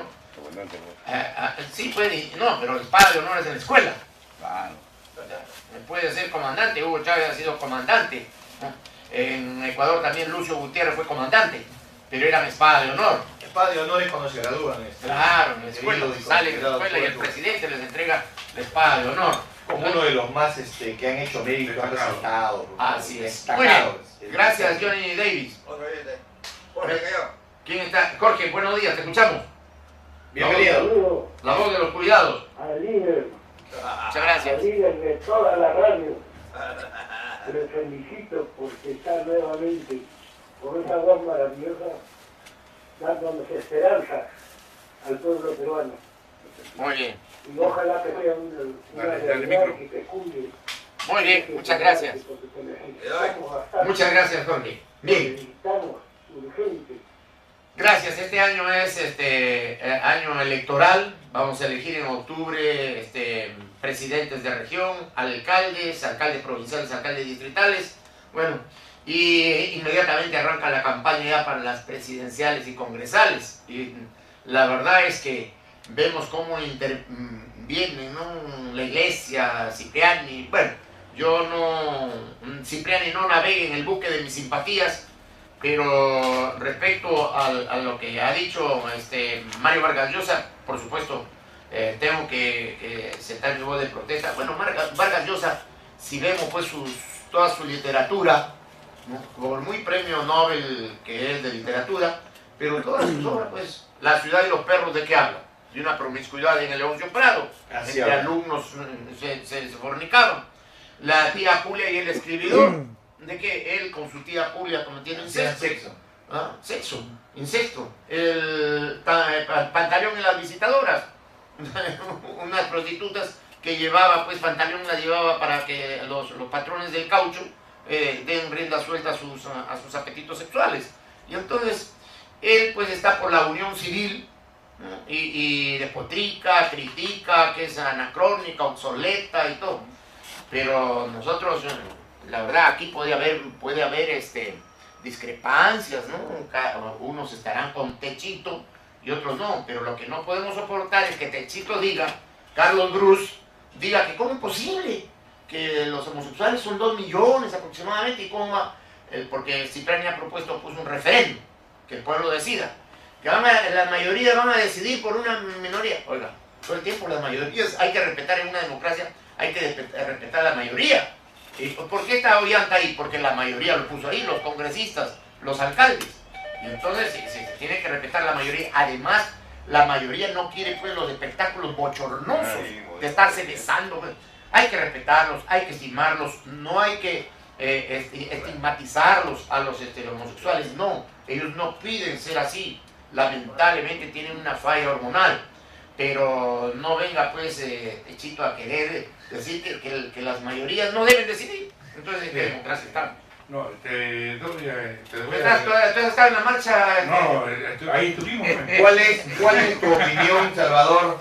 Sí, no, pero espada de honor es en la escuela. Claro. Puede ser comandante, Hugo Chávez ha sido comandante, ¿no? En Ecuador también Lucio Gutiérrez fue comandante, pero eran espada de honor. Espada de honor es cuando se gradúan. Claro, en la escuela, salen de la escuela y el presidente les entrega la espada de honor. Como uno de los más que han hecho méritos, han resaltado. Así es. Muy bien, gracias Johnny Davis. ¿Quién está? Jorge, buenos días, te escuchamos. Bienvenido. La voz de los cuidados. Al líder, Muchas gracias. al líder de toda la radio. Le felicito porque está nuevamente con esa voz maravillosa dándonos esperanza al pueblo peruano. Muy bien. Y ojalá que sea una realidad que te cuide. Muy bien, muchas gracias. Porque te necesitamos bastante. Muchas gracias, Jorge. Bien. Necesitamos urgente. Gracias, este año es año electoral, vamos a elegir en octubre presidentes de región, alcaldes provinciales, alcaldes distritales, bueno, y inmediatamente arranca la campaña ya para las presidenciales y congresales, y la verdad es que vemos cómo vienen, ¿no? La iglesia, Cipriani, bueno, Cipriani no navegue en el buque de mis simpatías, pero respecto a lo que ha dicho Mario Vargas Llosa, por supuesto, tengo que sentar mi voz de protesta. Bueno, Vargas Llosa, si vemos pues toda su literatura, ¿no? Por muy premio Nobel que es de literatura, pero todas sus obras, pues, La ciudad y los perros, ¿de qué habla? De una promiscuidad en el Leoncio Prado, entre alumnos se fornicaban. La tía Julia y el escribidor, de que él con su tía Julia cometiendo incesto. Sexo, incesto. El Pantaleón y las visitadoras. Unas prostitutas que llevaba, pues Pantaleón las llevaba para que los patrones del caucho den rienda suelta a sus apetitos sexuales. Y entonces él pues está por la unión civil, ¿no? y despotrica, critica que es anacrónica, obsoleta y todo. Pero nosotros, la verdad, aquí puede haber discrepancias, ¿no? Unos estarán con Techito y otros no, pero lo que no podemos soportar es que Techito diga, Carlos Bruce, diga que cómo es posible que los homosexuales son 2 millones aproximadamente, y cómo va, porque Cipriani ha propuesto pues un referéndum, que el pueblo decida, que la mayoría van a decidir por una minoría. Oiga, todo el tiempo las mayorías hay que respetar en una democracia, hay que respetar a la mayoría. ¿Por qué está Ollanta ahí? Porque la mayoría lo puso ahí, los congresistas, los alcaldes. Y entonces se tiene que respetar la mayoría. Además, la mayoría no quiere pues los espectáculos bochornosos de estarse besando. Hay que respetarlos, hay que estimarlos, no hay que estigmatizarlos a los homosexuales. No, ellos no piden ser así. Lamentablemente tienen una falla hormonal. Pero no venga pues Techito a querer decir que las mayorías no deben decidir. Entonces, ¿en qué democracia estamos? No, te doy ¿Tú estás en la marcha? No, ahí estuvimos. ¿Cuál es tu opinión, Salvador,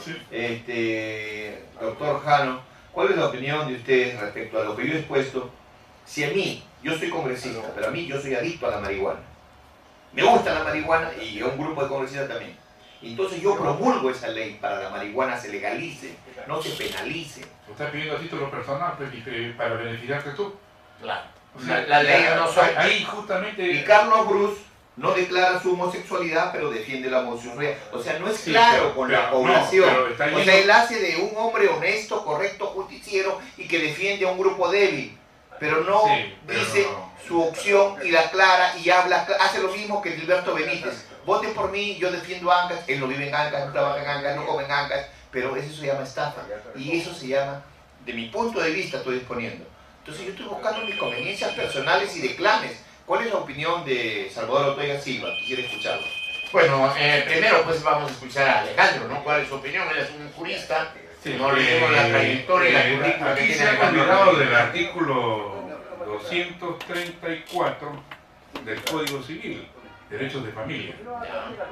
doctor Jano? ¿Cuál es la opinión de ustedes respecto a lo que yo he expuesto? Si a mí, yo soy congresista, pero a mí yo soy adicto a la marihuana. Me gusta la marihuana y a un grupo de congresistas también. Entonces yo promulgo esa ley para que la marihuana se legalice, no se penalice. ¿Tú estás pidiendo a título personal para beneficiarte tú? Claro. O sea, La ley no soy. Ahí justamente... Y Carlos Bruce no declara su homosexualidad, pero defiende la homosexualidad. O sea, no es claro con la población. No, o sea, él hace de un hombre honesto, correcto, justiciero y que defiende a un grupo débil. Pero no dice su opción y la aclara y habla, hace lo mismo que Gilberto Benítez. Voten por mí, yo defiendo a Ancas. Él no vive en Ancas, no trabaja en Ancas, no come en Ancas, pero eso se llama estafa. Y eso se llama, de mi punto de vista, estoy exponiendo. Entonces yo estoy buscando mis conveniencias personales y declames. ¿Cuál es la opinión de Salvador Ortega Silva? Quisiera escucharlo. Bueno, primero pues vamos a escuchar a Alejandro, ¿no? ¿Cuál es su opinión? Él es un jurista, no leemos la trayectoria y la currícula que aquí tiene. se ha olvidado del artículo 234 del Código Civil, derechos de familia.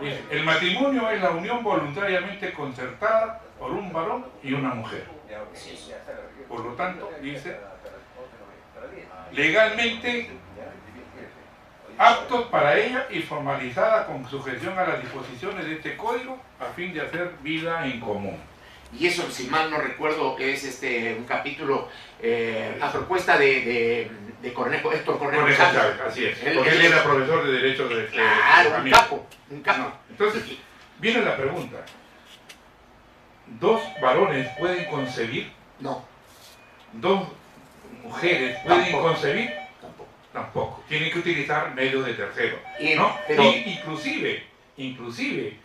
Dice, el matrimonio es la unión voluntariamente concertada por un varón y una mujer. Por lo tanto, dice, legalmente aptos para ella y formalizada con sujeción a las disposiciones de este código a fin de hacer vida en común. Y eso, si mal no recuerdo, es un capítulo a propuesta de Cornejo, Héctor Cornejo Chávez. Así es, porque él era profesor de Derecho de Claro, un capo. No. Entonces, viene la pregunta. ¿Dos varones pueden concebir? No. ¿Dos mujeres pueden Tampoco. concebir? Tampoco. Tampoco. Tienen que utilizar medios de tercero. Pero, Y inclusive,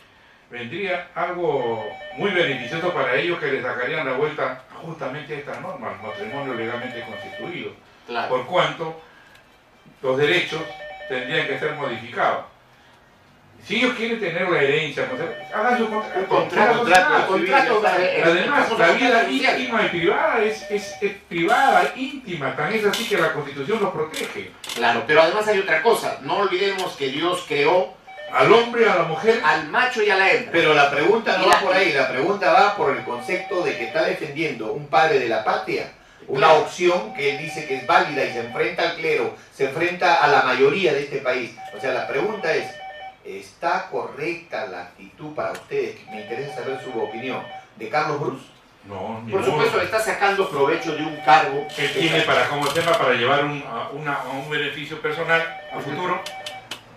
vendría algo muy beneficioso para ellos que les sacarían la vuelta justamente a esta norma, el matrimonio legalmente constituido. claro. Por cuanto los derechos tendrían que ser modificados. Si ellos quieren tener la herencia, hagan su contrato. Además, la vida íntima y privada es privada, íntima, tan es así que la Constitución los protege. Claro, pero además hay otra cosa. No olvidemos que Dios creó Al hombre, a la mujer. al macho y a la hembra. Pero la pregunta no va por ahí, la pregunta va por el concepto de que está defendiendo un padre de la patria, una Claro. opción que él dice que es válida y se enfrenta al clero, se enfrenta a la mayoría de este país. O sea, la pregunta es, ¿está correcta la actitud para ustedes? Me interesa saber su opinión. ¿De Carlos Bruce? No, ni Por modo. supuesto, está sacando provecho de un cargo Que tiene para como tema para llevar a un beneficio personal a futuro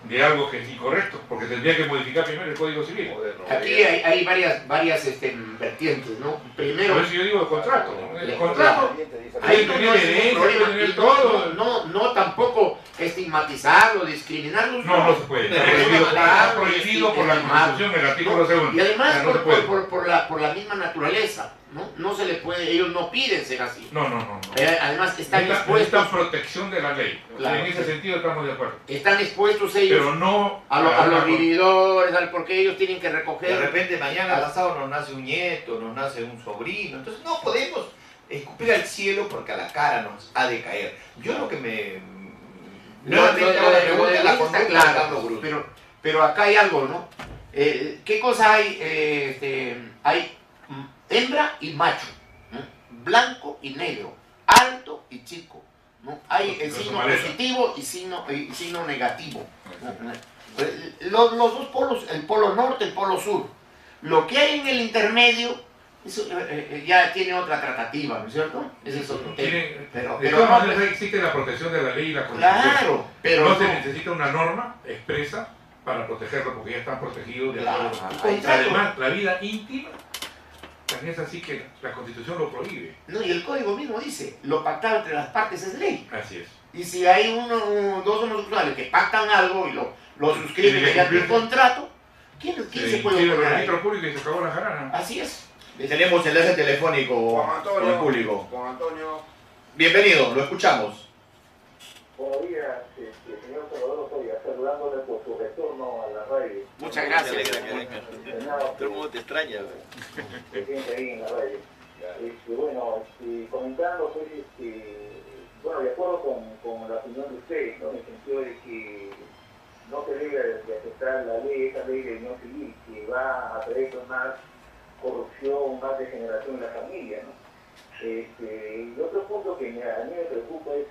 de algo que es incorrecto, porque tendría que modificar primero el Código Civil. Aquí hay varias vertientes, ¿no? Primero, Por eso yo digo el contrato. El Claro. contrato ahí puede no tener hay ningún herencia, problema. puede tener Y todo. no tampoco estigmatizarlo, discriminarlo. No se puede. Está prohibido por la Constitución, el artículo 2. Y además no se puede. por la misma naturaleza, ¿no? No se le puede, ellos no piden ser así. No. Además están Esta expuestos, protección de la ley. Claro. En ese sentido estamos de acuerdo. están expuestos ellos Pero no a los vividores, porque ellos tienen que De recoger. repente mañana pasado nos nace un nieto, nos nace un sobrino, entonces no podemos escupir al cielo porque a la cara nos ha de caer. Yo lo que me... Nuevamente hago la pregunta de la conducta de Carlos Bruce. Pero acá hay algo, ¿no? ¿Qué cosa hay? Hay hembra y macho, ¿no? Blanco y negro, alto y chico, ¿no? Hay el signo positivo y signo negativo, ¿no? Los dos polos, el polo norte, el polo sur. Lo que hay en el intermedio eso, ya tiene otra tratativa, ¿no es cierto? Ese es otro tema. De todas maneras existe la protección de la ley y la Constitución. Claro, pero no se necesita una norma expresa para protegerlo, porque ya están protegidos de acuerdo. Además, la vida íntima también es así que la Constitución lo prohíbe. No, y el código mismo dice, lo pactado entre las partes es ley. Así es. Y si hay dos homosexuales que pactan algo y lo suscriben mediante un contrato, ¿quién se puede el oponer ahí? registro público y se acabó la jarana. Así es. Tenemos enlace telefónico con el público. Juan Antonio. Bienvenido, lo escuchamos. Buenos días, señor Salvador Soya, saludándole por su retorno a la radio. Muchas gracias. Todo el mundo te extraña. Se siente ahí en la radio. Comentando, pues, bueno, de acuerdo con la opinión de ustedes, ¿no? En el sentido de que no se debe de aceptar esa ley de unión civil, que va a traer más corrupción, más degeneración en la familia, ¿no? Y otro punto que a mí me preocupa es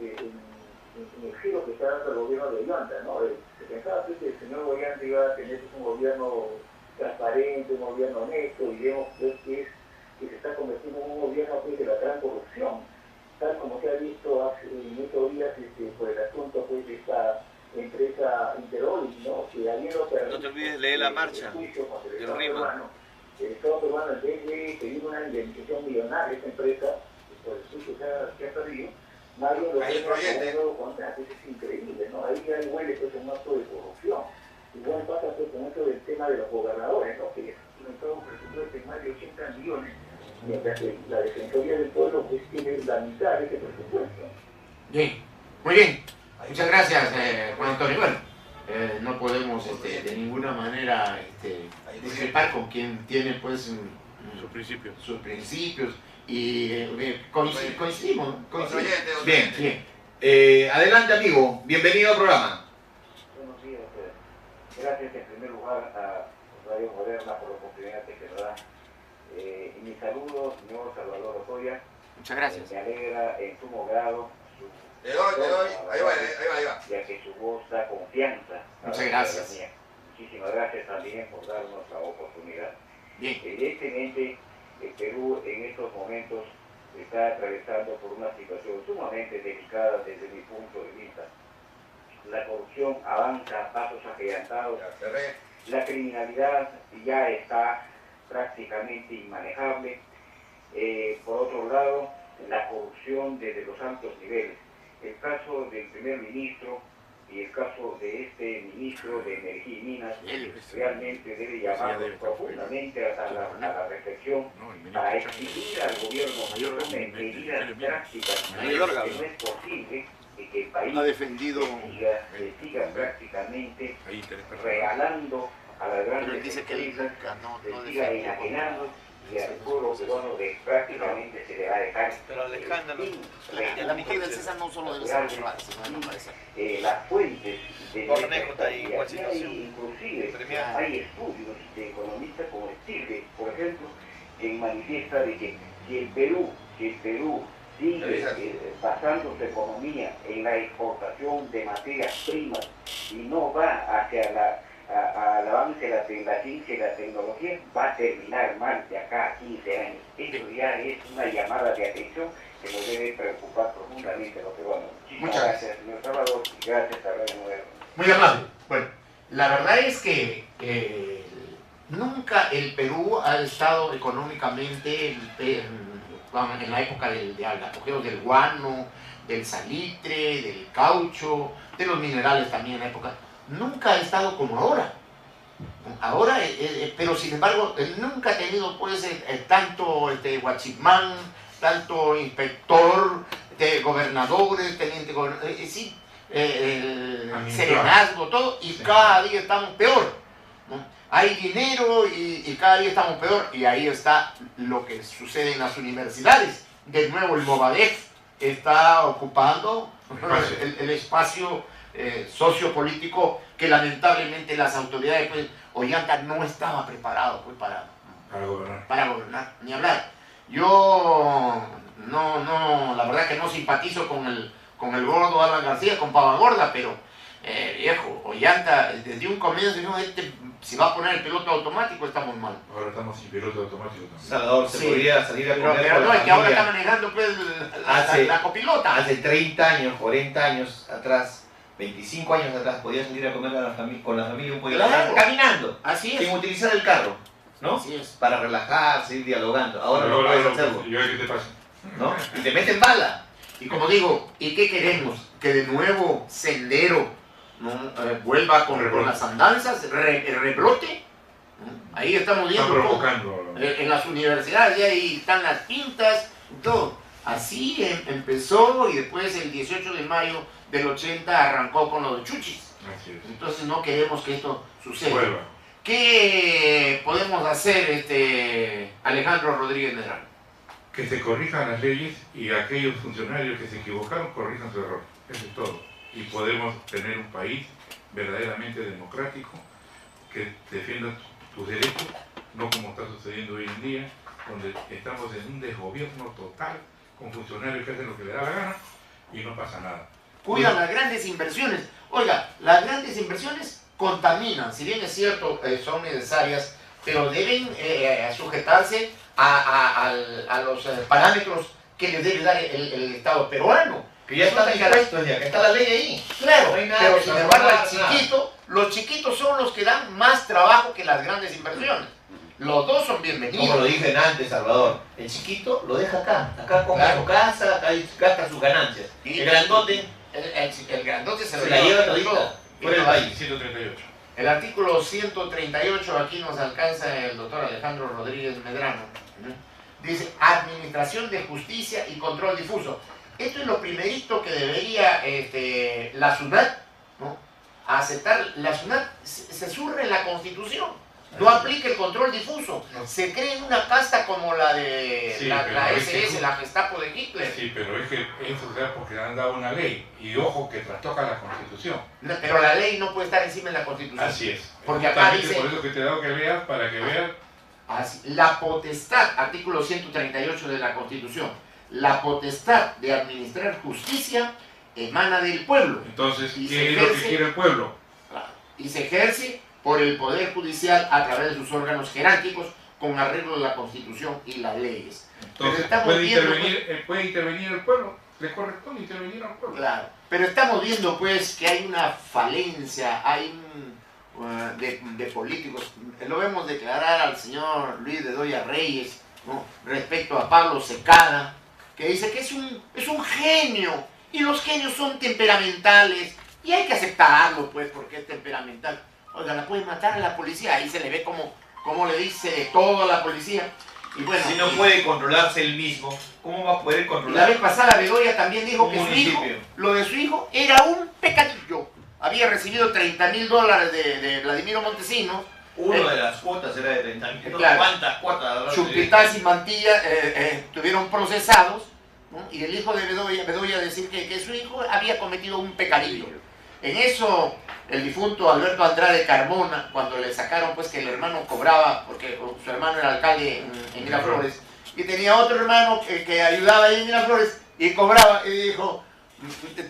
en el giro que está dando el gobierno de Ollanta, ¿no? Se pensaba pues, que el señor Ollanta iba a tener un gobierno transparente, un gobierno honesto, y vemos pues, que se está convirtiendo en un gobierno pues, de la gran corrupción, tal como se ha visto hace muchos días por el asunto pues, de esta empresa Interol, ¿no? Que habiendo No te olvides leer la marcha del RIMA. El Estado peruano, en vez de pedir una indemnización millonaria a esta empresa, por el juicio que ha perdido, nadie lo tiene como un nuevo contrato. Eso es increíble, ¿no? Ahí ya huele pues, un acto de corrupción. Igual pasa pues, con eso del tema de los gobernadores, ¿no? Que han aumentado un presupuesto de más de 80 millones, mientras que la Defensoría del Pueblo pues, tiene la mitad de ese presupuesto. Bien, muy bien. Muchas gracias, Juan Antonio. Bueno, no podemos de ninguna manera discrepar con quien tiene pues sus principios y coincidimos. Bien. Adelante amigo, bienvenido al programa. Buenos días. gracias en primer lugar a Radio Moderna por la oportunidad que nos da. Y mi saludo, señor Salvador Otoya. Muchas gracias. Me alegra en sumo grado su Le doy. Ahí va. ya que su voz da confianza. Muchas gracias. Mía. Muchísimas gracias también por darnos la oportunidad. Bien. Evidentemente, el Perú en estos momentos está atravesando por una situación sumamente delicada desde mi punto de vista. La corrupción avanza a pasos agigantados. La criminalidad ya está prácticamente inmanejable. Por otro lado, la corrupción desde los altos niveles. El caso del primer ministro y el caso de este ministro de Energía y Minas realmente debe llamarnos profundamente a la reflexión para exigir al gobierno medidas drásticas, que no es posible que el país se siga prácticamente regalando a las grandes empresas, se siga enajenando y al pueblo peruano prácticamente se le va a dejar. Pero el escándalo, la mujer del César no solo debe ser controlada, sino las fuentes de Cornejo está ahí, igual situación. Inclusive hay estudios de economistas como Stiglitz, por ejemplo, que manifiesta de que si el Perú sigue basando su economía en la exportación de materias primas y no va hacia al avance de la ciencia y la tecnología, va a terminar mal de acá a 15 años. Eso ya es una llamada de atención que nos debe preocupar profundamente a los peruanos. Muchas gracias, señor Salvador, y gracias a Radio Moderna. Muy amable. Bueno, la verdad es que nunca el Perú ha estado económicamente en la época del apogeo del guano, del salitre, del caucho, de los minerales también en la época. Nunca ha estado como ahora. Pero sin embargo, él nunca ha tenido pues tanto guachimán, tanto inspector, gobernadores, teniente gobernador, serenazgo, todo, y cada día estamos peor, ¿no? Hay dinero y cada día estamos peor, y ahí está lo que sucede en las universidades. De nuevo el Movadef está ocupando el espacio sociopolítico que lamentablemente las autoridades, pues, Ollanta no estaba preparado pues, para gobernar, ni hablar. Yo la verdad que no simpatizo con el gordo Alan García, con Pava Gorda, pero viejo, Ollanta desde un comienzo dijo, si va a poner el piloto automático estamos mal. Ahora estamos sin piloto automático también. Salvador, se podría salir a comer Pero con no, la es que ahora familia. está manejando pues la copilota. Hace 30 años, 40 años atrás, 25 años atrás, podía salir a comer con la familia un pollo a la Claro. casa, caminando, Así es. sin utilizar el carro, ¿no? Así es. Para relajarse, ir dialogando. Ahora no puedes hacerlo, ¿Y ahora qué te pasa? ¿no? Y te meten bala. Y como digo, ¿y qué queremos? Que de nuevo Sendero, ¿no? Vuelva con las andanzas, rebrote. ¿no? Ahí estamos Está viendo provocando. en las universidades, ya ahí están las pintas y todo. Así empezó y después el 18 de mayo del 80 arrancó con lo de Chuchis. Así es. Entonces no queremos que esto suceda. Vuelva. ¿Qué podemos hacer, Alejandro Rodríguez Medrano? Que se corrijan las leyes y aquellos funcionarios que se equivocaron corrijan su error. Eso es todo. Y podemos tener un país verdaderamente democrático que defienda tus derechos, no como está sucediendo hoy en día, donde estamos en un desgobierno total con funcionarios que hacen lo que les da la gana y no pasa nada. Cuidan las grandes inversiones. Oiga, las grandes inversiones contaminan, si bien es cierto, son necesarias, pero deben sujetarse a los parámetros que les debe dar el Estado peruano. Que ya están dispuestos, ya que está la ley ahí. Claro, No hay nada pero que sin transformar, embargo los chiquitos son los que dan más trabajo que las grandes inversiones. Los dos son bienvenidos. Como lo dicen antes, Salvador, el chiquito lo deja acá compra Claro. su casa, acá gasta sus ganancias. Y El grandote el grandote se lo se la lleva todo. todita Y por el no, país. 138. El artículo 138, aquí nos alcanza el doctor Alejandro Rodríguez Medrano. Dice, Administración de Justicia y Control Difuso. Esto es lo primerito que debería la SUNAT, ¿no? Aceptar. La SUNAT se surre en la Constitución. No aplica el control difuso. Se cree una casta como la de Sí, la pero es SS, que- la Gestapo de Hitler. Sí, pero es que eso se da porque le han dado una ley. Y ojo que trastoca la Constitución. No, pero la ley no puede estar encima de la Constitución. Así es. Porque acá Justamente dice- por eso que te he dado que leas, para que veas. La potestad, artículo 138 de la Constitución, la potestad de administrar justicia emana del pueblo Entonces, Y ¿qué se es lo que ejerce- quiere el pueblo? y se ejerce por el Poder Judicial a través de sus órganos jerárquicos con arreglo de la Constitución y las leyes. Entonces, estamos puede viendo, puede intervenir el pueblo. Le corresponde intervenir al pueblo. Claro, pero estamos viendo pues que hay una falencia, hay de políticos. Lo vemos declarar al señor Luis Bedoya Reyes, ¿no?, respecto a Pablo Secada, que dice que es un genio, y los genios son temperamentales, y hay que aceptarlo pues porque es temperamental. Oiga, la puede matar a la policía, ahí se le ve como le dice de todo a la policía. Y bueno, Si no puede controlarse él mismo, ¿cómo va a poder la controlar vez pasada Bedoya también dijo un que su hijo, municipio? lo de su hijo era un pecadillo. Había recibido $30.000 de Vladimiro Montesinos. Uno de las cuotas era de 30.000. Claro. ¿Cuántas cuotas? Chupitas y Mantilla estuvieron procesados, ¿no? Y el hijo de Bedoya decir que su hijo había cometido un pecadillo. En eso, el difunto Alberto Andrade Carmona, cuando le sacaron pues que el hermano cobraba, porque su hermano era alcalde en Miraflores, y tenía otro hermano que ayudaba ahí en Miraflores y cobraba, y dijo,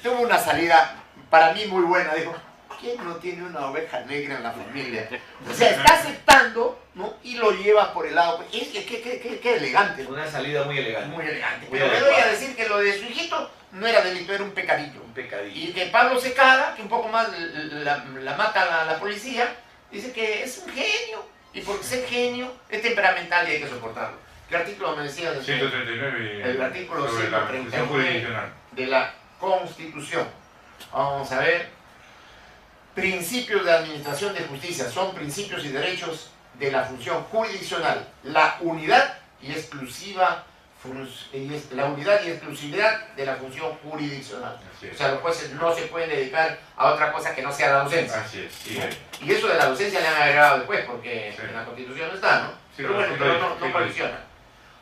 tuvo una salida para mí muy buena, dijo, ¿quién no tiene una oveja negra en la familia? O sea, está aceptando, ¿no?, y lo lleva por el lado. Qué elegante, ¿no? Una salida muy elegante. Muy elegante. Muy Pero me adecuada. doy a decir que lo de su hijito no era delito, era un pecadillo. Un pecadillo. Y que Pablo Secada, que un poco más la mata la policía, dice que es un genio. Y por ser genio es temperamental y hay que soportarlo. ¿Qué artículo me decías? 139. El artículo sobre la 139. función jurisdiccional. De la Constitución. Vamos a ver. Principios de administración de justicia son principios y derechos de la función jurisdiccional. La unidad y exclusividad de la función jurisdiccional. Así O es. sea, los jueces no se pueden dedicar a otra cosa que no sea la docencia. Así es. Sí, Y eso de la docencia le han agregado después, porque Sí. en la Constitución no está, ¿no? Sí, Pero bueno, sí, pero sí, no sí. colisiona.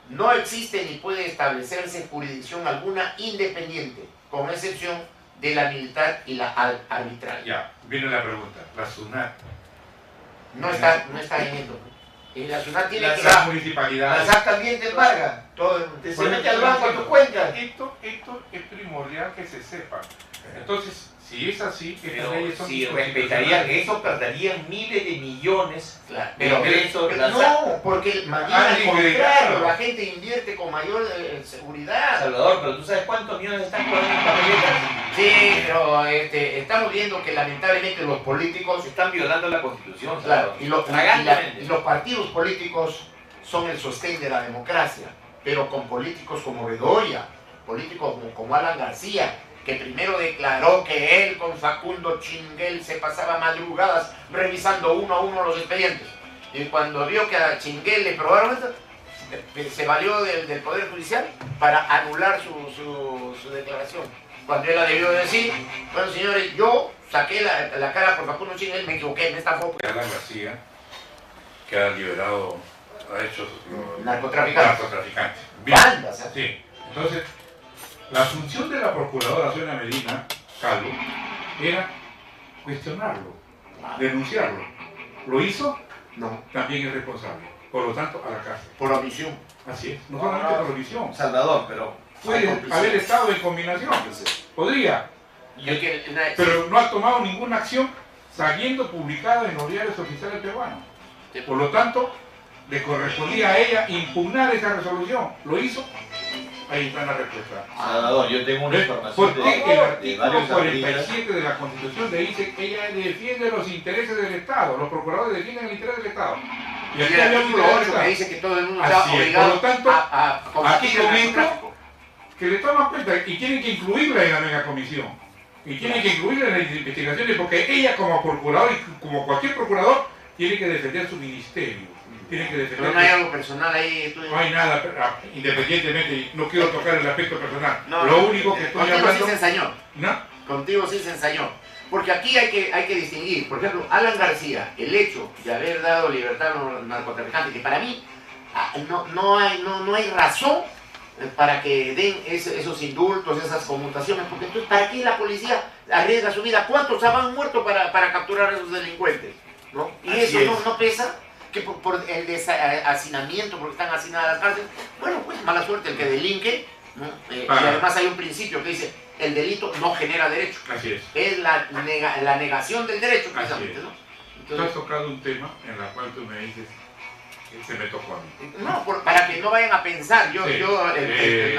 No existe ni puede establecerse jurisdicción alguna independiente, con excepción de la militar y la arbitral. Ya, viene la pregunta. La SUNAT. No está en esto. Y la SUNAT tiene que... Las municipalidades. Las actas bien te embargan. Todo, se Por mete eso al banco a tu cuenta. Esto es primordial que se sepa. Entonces, si es así, que Pero estas leyes son si inconstitucionales. respetarían eso, perderían miles de millones. Claro, Pero no, porque más bien al sí, contrario, claro. la gente invierte con mayor seguridad. Salvador, pero tú sabes cuántos millones están pagando en papeletas. Sí, pero estamos viendo que lamentablemente los políticos, Están violando la Constitución. claro, Salvador. y Flagrantemente. los partidos políticos son el sostén de la democracia, pero con políticos como Bedoya, políticos como Alan García, que primero declaró que él con Facundo Chinguel se pasaba madrugadas revisando uno a uno los expedientes. Y cuando vio que a Chinguel le probaron esto, se valió del Poder Judicial para anular su declaración. Cuando él la debió decir, bueno señores, yo saqué la cara por Facundo Chinguel, me equivoqué, me estafó. Alan García, que ha liberado, ha hecho los Narcotraficantes. Bien. Bandas, ¿eh? Sí. Entonces, la función de la procuradora Sonia Medina Calvo era cuestionarlo, denunciarlo. ¿Lo hizo? No, También es responsable. Por lo tanto, a la cárcel. por omisión. Así es. No solamente por omisión. Salvador, pero Puede haber estado en combinación. Podría. Pero no ha tomado ninguna acción sabiendo publicado en los diarios oficiales peruanos. Por lo tanto, le correspondía a ella impugnar esa resolución. ¿Lo hizo? Ahí está la respuesta. Salvador, yo tengo una información ¿Por qué el de artículo varios artistas. 47 de la Constitución le dice que ella defiende los intereses del Estado? Los procuradores defienden el interés del Estado. Y aquí el había un artículo interés del 8 que Estado. dice que todo el mundo Así está es, obligado por lo tanto, a combatir aquí el comento narcotráfico. que le toman cuenta y tienen que incluirla en la mega comisión. Y tienen que incluirla en las investigaciones porque ella como procurador y como cualquier procurador tiene que defender su ministerio. Tiene que defender... Pero no hay algo personal ahí. No hay nada, independientemente, no quiero tocar el aspecto personal. No, Lo único que estoy contigo hablando... sí se ensañó. ¿No? Contigo sí se ensañó. Porque aquí hay que distinguir. Por ejemplo, Alan García, el hecho de haber dado libertad a los narcotraficantes, que para mí no hay razón para que den esos indultos, esas conmutaciones, porque entonces, ¿para qué la policía arriesga su vida? ¿Cuántos han muerto para capturar a esos delincuentes? ¿No? Y Así eso es. no pesa, que por el hacinamiento, porque están hacinadas las cárceles. Bueno, pues mala suerte el que delinque, ¿no? Y además hay un principio que dice, el delito no genera derecho. Así es. Es la negación del derecho, precisamente, es. ¿no? Tú has tocado un tema en el cual tú me dices que se me tocó a mí. No, para que no vayan a pensar, no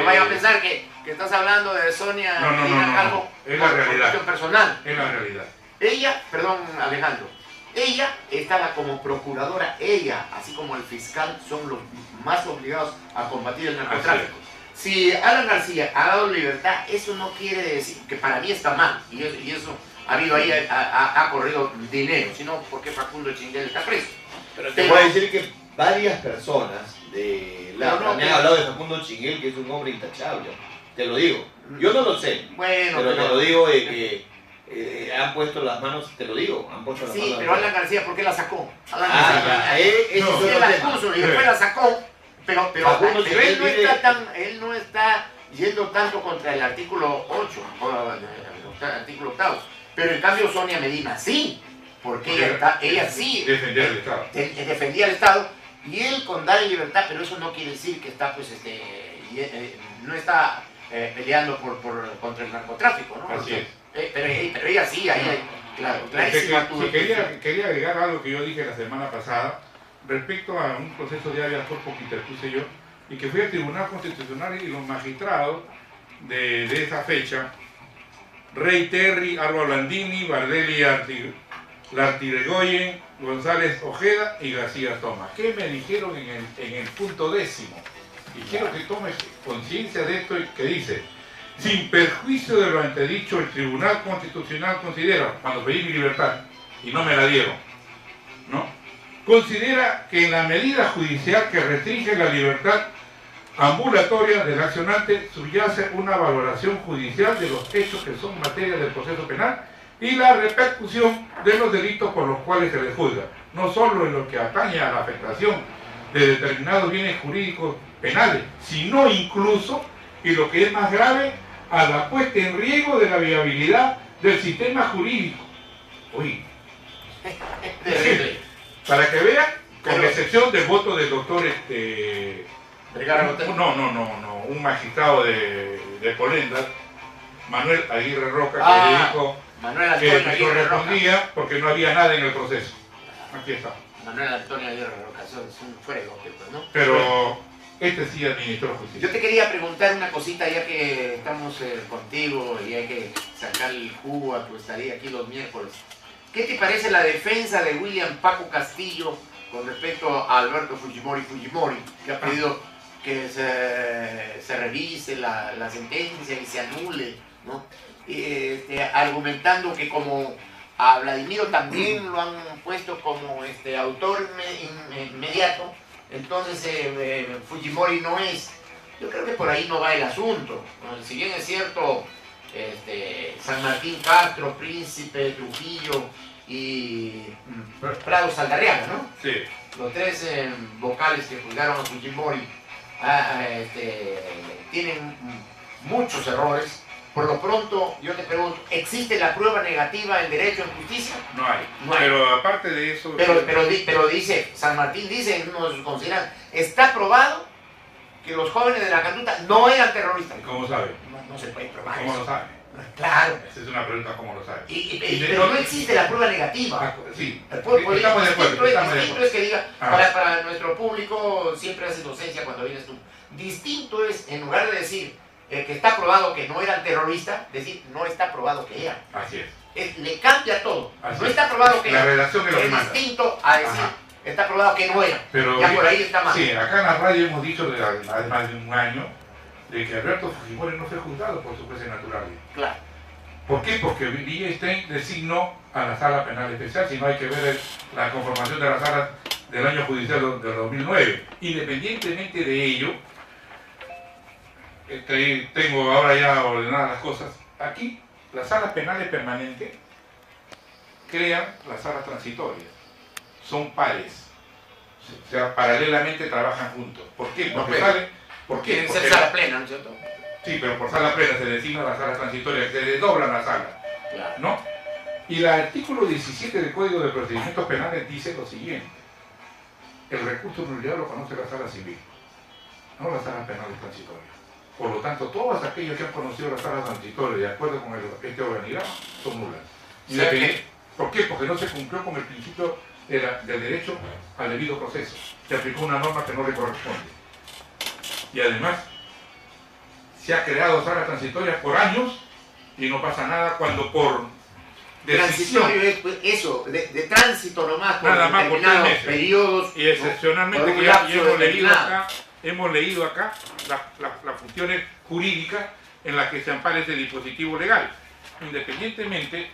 vayan a pensar que estás hablando de Sonia Medina Calvo es la por realidad. cuestión personal. Es la realidad. Ella, perdón Alejandro, ella estaba como procuradora, ella, así como el fiscal, son los más obligados a combatir el narcotráfico. Si Alan García ha dado libertad, eso no quiere decir que para mí está mal, y eso ha habido ahí, ha corrido dinero, sino porque Facundo Chinguel está preso. Pero te voy a decir que varias personas me han hablado de Facundo Chinguel, que es un hombre intachable. Te lo digo. Yo no lo sé. Bueno, pero te lo digo que han puesto las manos, te lo digo, han puesto las manos. Sí, pero Alan García, ¿por qué la sacó? Alan García, él la puso y después la sacó, pero él no está yendo tanto contra el artículo 8, el artículo 8, pero en cambio Sonia Medina sí, porque ella sí defendía al Estado. Defendía al Estado, y él con dar libertad, pero eso no quiere decir que está no está peleando contra el narcotráfico, ¿no? Así es. Pero ella sí, ahí claro. Quería agregar algo que yo dije la semana pasada respecto a un proceso de habeas corpus que interpuse yo y que fui al Tribunal Constitucional y los magistrados de esa fecha, Rey Terry, Arba Blandini, Bardelli Lartiregoyen, González Ojeda y García Tomás. ¿Qué me dijeron en el punto 10? Y quiero que tomes conciencia de esto, que dice: sin perjuicio de lo antedicho, el Tribunal Constitucional considera, cuando pedí mi libertad y no me la dieron, ¿no? Considera que en la medida judicial que restringe la libertad ambulatoria del accionante subyace una valoración judicial de los hechos que son materia del proceso penal y la repercusión de los delitos por los cuales se les juzga, no solo en lo que atañe a la afectación de determinados bienes jurídicos penales, sino incluso, y lo que es más grave, a la puesta en riesgo de la viabilidad del sistema jurídico. Uy. Para que vean, con excepción del voto del doctor un magistrado de Polenda, Manuel Aguirre Roca, que le dijo que no respondía porque no había nada en el proceso. Aquí está. Manuel Antonio Aguirre Roca, eso es un fuego, ¿no? Pero este sí administró justicia. Yo te quería preguntar una cosita, ya que estamos contigo y hay que sacar el jugo a tu estadía aquí los miércoles. ¿Qué te parece la defensa de William Paco Castillo con respecto a Alberto Fujimori, que ha pedido que se revise la sentencia y se anule, ¿no? Argumentando que como a Vladimiro también lo han puesto como autor inmediato, entonces Fujimori no es. Yo creo que por ahí no va el asunto, ¿no? Si bien es cierto, San Martín Castro, Príncipe, Trujillo y Prado Saldarriaga, ¿no? Sí. Los tres vocales que juzgaron a Fujimori tienen muchos errores. Por lo pronto, yo te pregunto, ¿existe la prueba negativa en derecho en justicia? No hay. Pero aparte de eso... Pero dice, San Martín dice en uno de sus considerados, está probado que los jóvenes de la Cantuta no eran terroristas. ¿Cómo sabe? No se puede probar. ¿Cómo eso. lo sabe? Claro. Esa es una pregunta, ¿cómo lo sabe? Pero no existe la prueba negativa. Sí, Estamos de acuerdo. Distinto es que diga, Ah. para nuestro público, siempre haces docencia cuando vienes tú. Distinto es, en lugar de decir que está probado que no eran terroristas, decir no está probado que eran. Así es. Le cambia todo. Así No es. está probado que La eran. redacción de lo que Es manda. distinto a decir, Ajá. está probado que no eran. Pero Ya por ahí está mal. Sí, acá en la radio hemos dicho hace más de un año de que Alberto Fujimori no fue juzgado por su jueces naturales. Claro. ¿Por qué? Porque Liechtenstein designó a la Sala Penal Especial, si no hay que ver la conformación de la sala del año judicial del 2009. Independientemente de ello, tengo ahora ya ordenadas las cosas. Aquí, las salas penales permanentes crean las salas transitorias. Son pares. O sea, paralelamente trabajan juntos. ¿Por qué? Porque ¿por qué? Tienen que Porque ser sala plena, ¿no es cierto? sí, pero por sala plena se designa las salas transitorias, se desdoblan las salas, Claro. ¿no? Y el artículo 17 del Código de Procedimientos Penales dice lo siguiente: el recurso de nulidad lo conoce la sala civil, no las salas penales transitorias. Por lo tanto, todas aquellas que han conocido las salas transitorias de acuerdo con este organigrama son nulas. ¿Por qué? Porque no se cumplió con el principio del derecho al debido proceso. Se aplicó una norma que no le corresponde. Y además, se ha creado salas transitorias por años y no pasa nada cuando por decisión, Transitorio es pues, eso, de tránsito nomás, por nada más por 3 determinados meses. periodos. Y excepcionalmente, por un que ya lapso hemos leído acá las funciones jurídicas en las que se ampara ese dispositivo legal. Independientemente,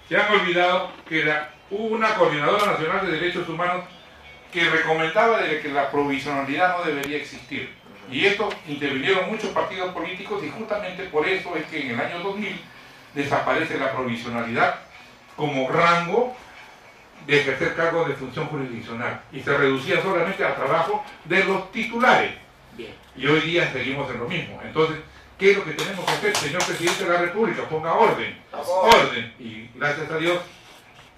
se han olvidado que hubo una Coordinadora Nacional de Derechos Humanos que recomendaba de que la provisionalidad no debería existir. Y esto intervinieron muchos partidos políticos y justamente por eso es que en el año 2000 desaparece la provisionalidad como rango de ejercer cargos de función jurisdiccional y se reducía solamente al trabajo de los titulares. Bien. Y hoy día seguimos en lo mismo. Entonces, ¿qué es lo que tenemos que hacer? Señor Presidente de la República, ponga orden. Orden. Y gracias a Dios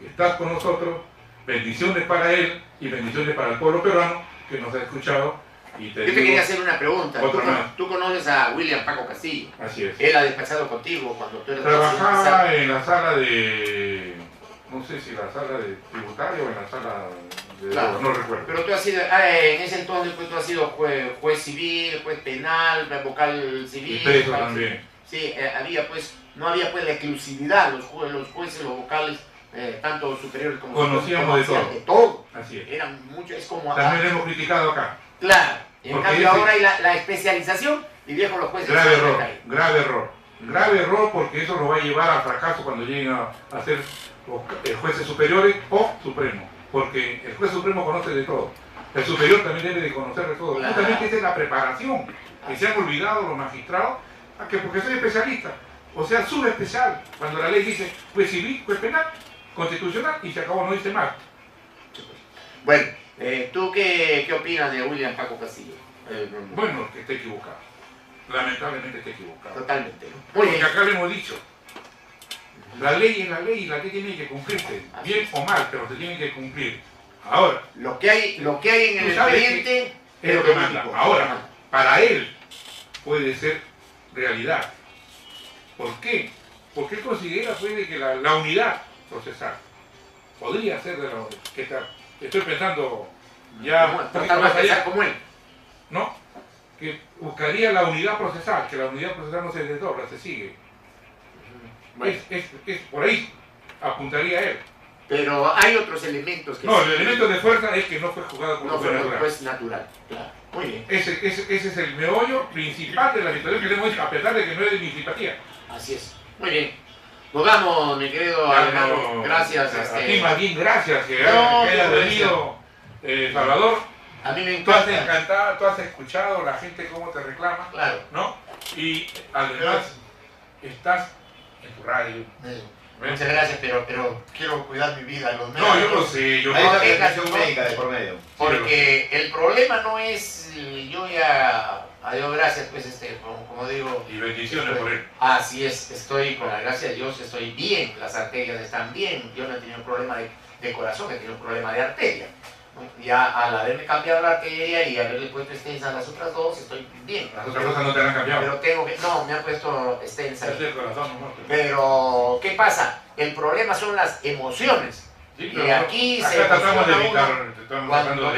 que estás con nosotros. Bendiciones para él y bendiciones para el pueblo peruano que nos ha escuchado. Y Yo te quería hacer una pregunta. Otra más. Tú conoces a William Paco Castillo. Así es. Él ha despachado contigo cuando tú eras Trabajaba en la sala de... No sé si la sala de tributario o en la sala de... Claro. No recuerdo. Pero tú has sido, en ese entonces pues, tú has sido juez civil, juez penal, vocal civil. Y preso vocal también. Sí, no había pues la exclusividad, los jueces, los vocales, tanto superiores como Conocíamos de todo. de todo. Así es. Eran mucho, es como... También hemos criticado acá. Claro, en Porque cambio ese- ahora hay la especialización y viejo los jueces. Grave son error, ahí. grave error. Grave error porque eso lo va a llevar al fracaso cuando lleguen a ser los jueces superiores o supremos. Porque el juez supremo conoce de todo. El superior también debe de conocer de todo. Claro. Justamente esa es la preparación. Que se han olvidado los magistrados, porque soy especialista. O sea, subespecial. Cuando la ley dice juez civil, juez penal, constitucional y se acabó, no dice más. Bueno, ¿tú qué opinas de William Paco Castillo? Bueno, que esté equivocado. Lamentablemente está equivocado. Totalmente, ¿no? Muy Porque bien. acá le hemos dicho, la ley es la ley y la ley tiene que cumplirse, bien o mal, pero se tiene que cumplir. Ahora, Lo que hay en el Tú sabes expediente es lo que manda. político. Ahora, para él puede ser realidad. ¿Por qué? Porque él considera pues, de que la unidad procesal podría ser de la que estoy pensando ya un poquito Tratar de más pensar allá, como él. ¿no? Que buscaría la unidad procesal, que la unidad procesal no se desdobla, se sigue. Bueno, Es por ahí apuntaría él. pero hay otros elementos que No, sí el elemento de fuerza es que no fue jugado como no fue fue natural. pues natural. Claro. Muy bien. Ese es el meollo principal de la situación que tenemos, a pesar de que no es de mi simpatía. Así es. Muy bien. Nos vamos, mi querido Alemán. No, Gracias. A ti, más bien, gracias que No, hayas gracias. venido, Salvador. A mí me Tú has encanta. encantado, tú has escuchado la gente cómo te reclama, Claro. ¿no? Y además estás en tu radio. Muchas gracias, pero quiero cuidar mi vida. Los No, yo lo sé, yo Hay lo una sé. atención médica de por medio. Porque el problema no es, yo ya, a Dios gracias, pues, como digo, Y bendiciones por él. así es, estoy, con la gracia de Dios, estoy bien, las arterias están bien, yo no he tenido problema de corazón, he tenido problema de arteria. ¿no? Ya al haberme cambiado la arteria y haberle puesto stents a las otras dos, estoy bien. Las otras cosas no te han cambiado. Pero tengo que, no, me han puesto stents Es ahí. el corazón nomás. Pero, ¿qué pasa? El problema son las emociones. Sí, Y aquí se acá tratamos de emociona evitar, estamos Cuando tratando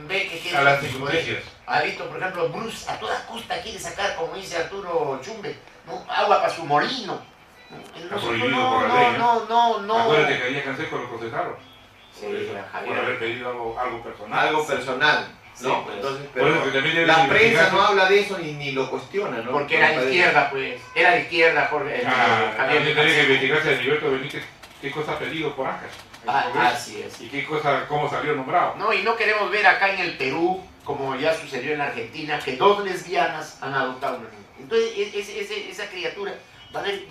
ve que a las circunstancias. ha visto, por ejemplo, Bruce a toda costa quiere sacar, como dice Arturo Chumbe, ¿no? Agua para su molino. Está prohibido por la ley, ¿eh? No. Acuérdate que había que hacer con los procesados. Sí, Por eso, Javier. por haber pedido algo personal. Algo personal, Sí, ¿no? pues. Entonces, Por eso pero que también debe la prensa investigarse. no habla de eso ni lo cuestiona, ¿no? Porque era de izquierda, pues. Era de izquierda, Jorge. También Javier. tiene que investigarse a Heriberto Benítez qué cosa ha pedido por Ángel. Así es. Y qué cosa, cómo salió nombrado. No, y no queremos ver acá en el Perú, como ya sucedió en Argentina, que 2 lesbianas han adoptado un niño. Entonces, esa criatura va a ver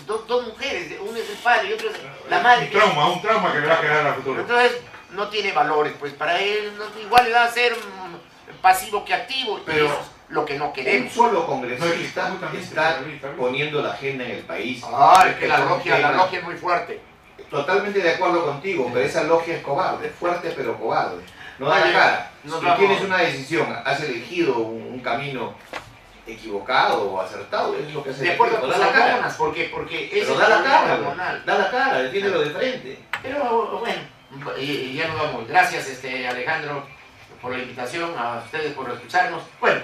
dos mujeres, uno es el padre y otro es la madre. Un trauma que le va a quedar a futuro. Entonces no tiene valores, pues para él igual le va a ser pasivo que activo, Pero y eso es lo que no Un queremos. solo congresista está poniendo la agenda en el país. Es que la logia es muy fuerte. Totalmente de acuerdo contigo, pero esa logia es cobarde, fuerte pero cobarde. No da la Oye, cara. nos Si vamos. tienes una decisión, has elegido un camino equivocado o acertado, es lo que se De acuerdo a da tus la cara. hormonas, porque ese Pero es da la el cara, hormonal. da la cara, defiéndelo de frente. Pero bueno, y ya nos vamos. Gracias Alejandro por la invitación, a ustedes por escucharnos. Bueno,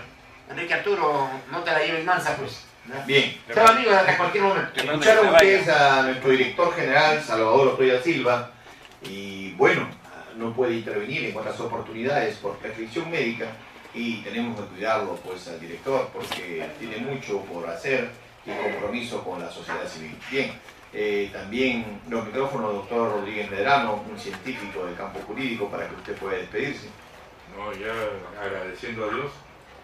Enrique Arturo, no te la lleves mansa, pues. Bien. Chao amigos, hasta cualquier momento. Escucharon ustedes a nuestro director general, Salvador Otoya Silva, y bueno, no puede intervenir en cuantas oportunidades por prescripción médica, y tenemos que cuidarlo pues al director porque tiene mucho por hacer y compromiso con la sociedad civil. Bien, también los micrófonos, doctor Rodríguez Medrano, un científico del campo jurídico, para que usted pueda despedirse. No, ya agradeciendo a Dios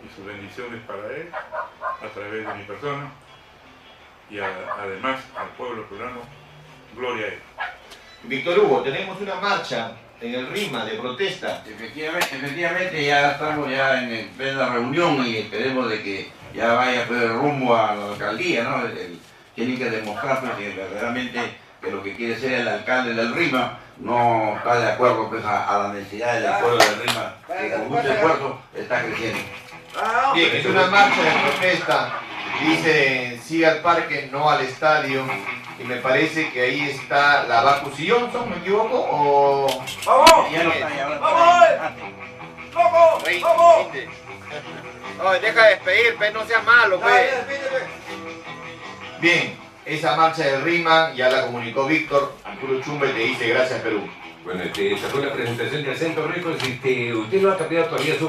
y sus bendiciones para él a través de mi persona y además al pueblo peruano, gloria a él. Víctor Hugo, tenemos una marcha en el RIMA de protesta. Efectivamente ya estamos ya en plena reunión y esperemos de que ya vaya pues, rumbo a la alcaldía, ¿no? Tienen que demostrar pues, que verdaderamente que lo que quiere ser el alcalde del RIMA no está de acuerdo pues, a las necesidades del pueblo del RIMA, que con mucho esfuerzo está creciendo. Bien, es una marcha de protesta, dice sí al parque, no al estadio, y me parece que ahí está la Bacus y Johnson, ¿me equivoco? O... ¡Vamos! Ya no está, ya ¡vamos! ¡Vamos! ¡Vamos! Oye, deja de despedir, pues, no seas malo, pues. Bien, esa marcha del RIMA ya la comunicó Víctor, Arturo Chumbe te dice gracias Perú. Bueno, esta fue la presentación del Centro Récords. Usted no ha cambiado todavía su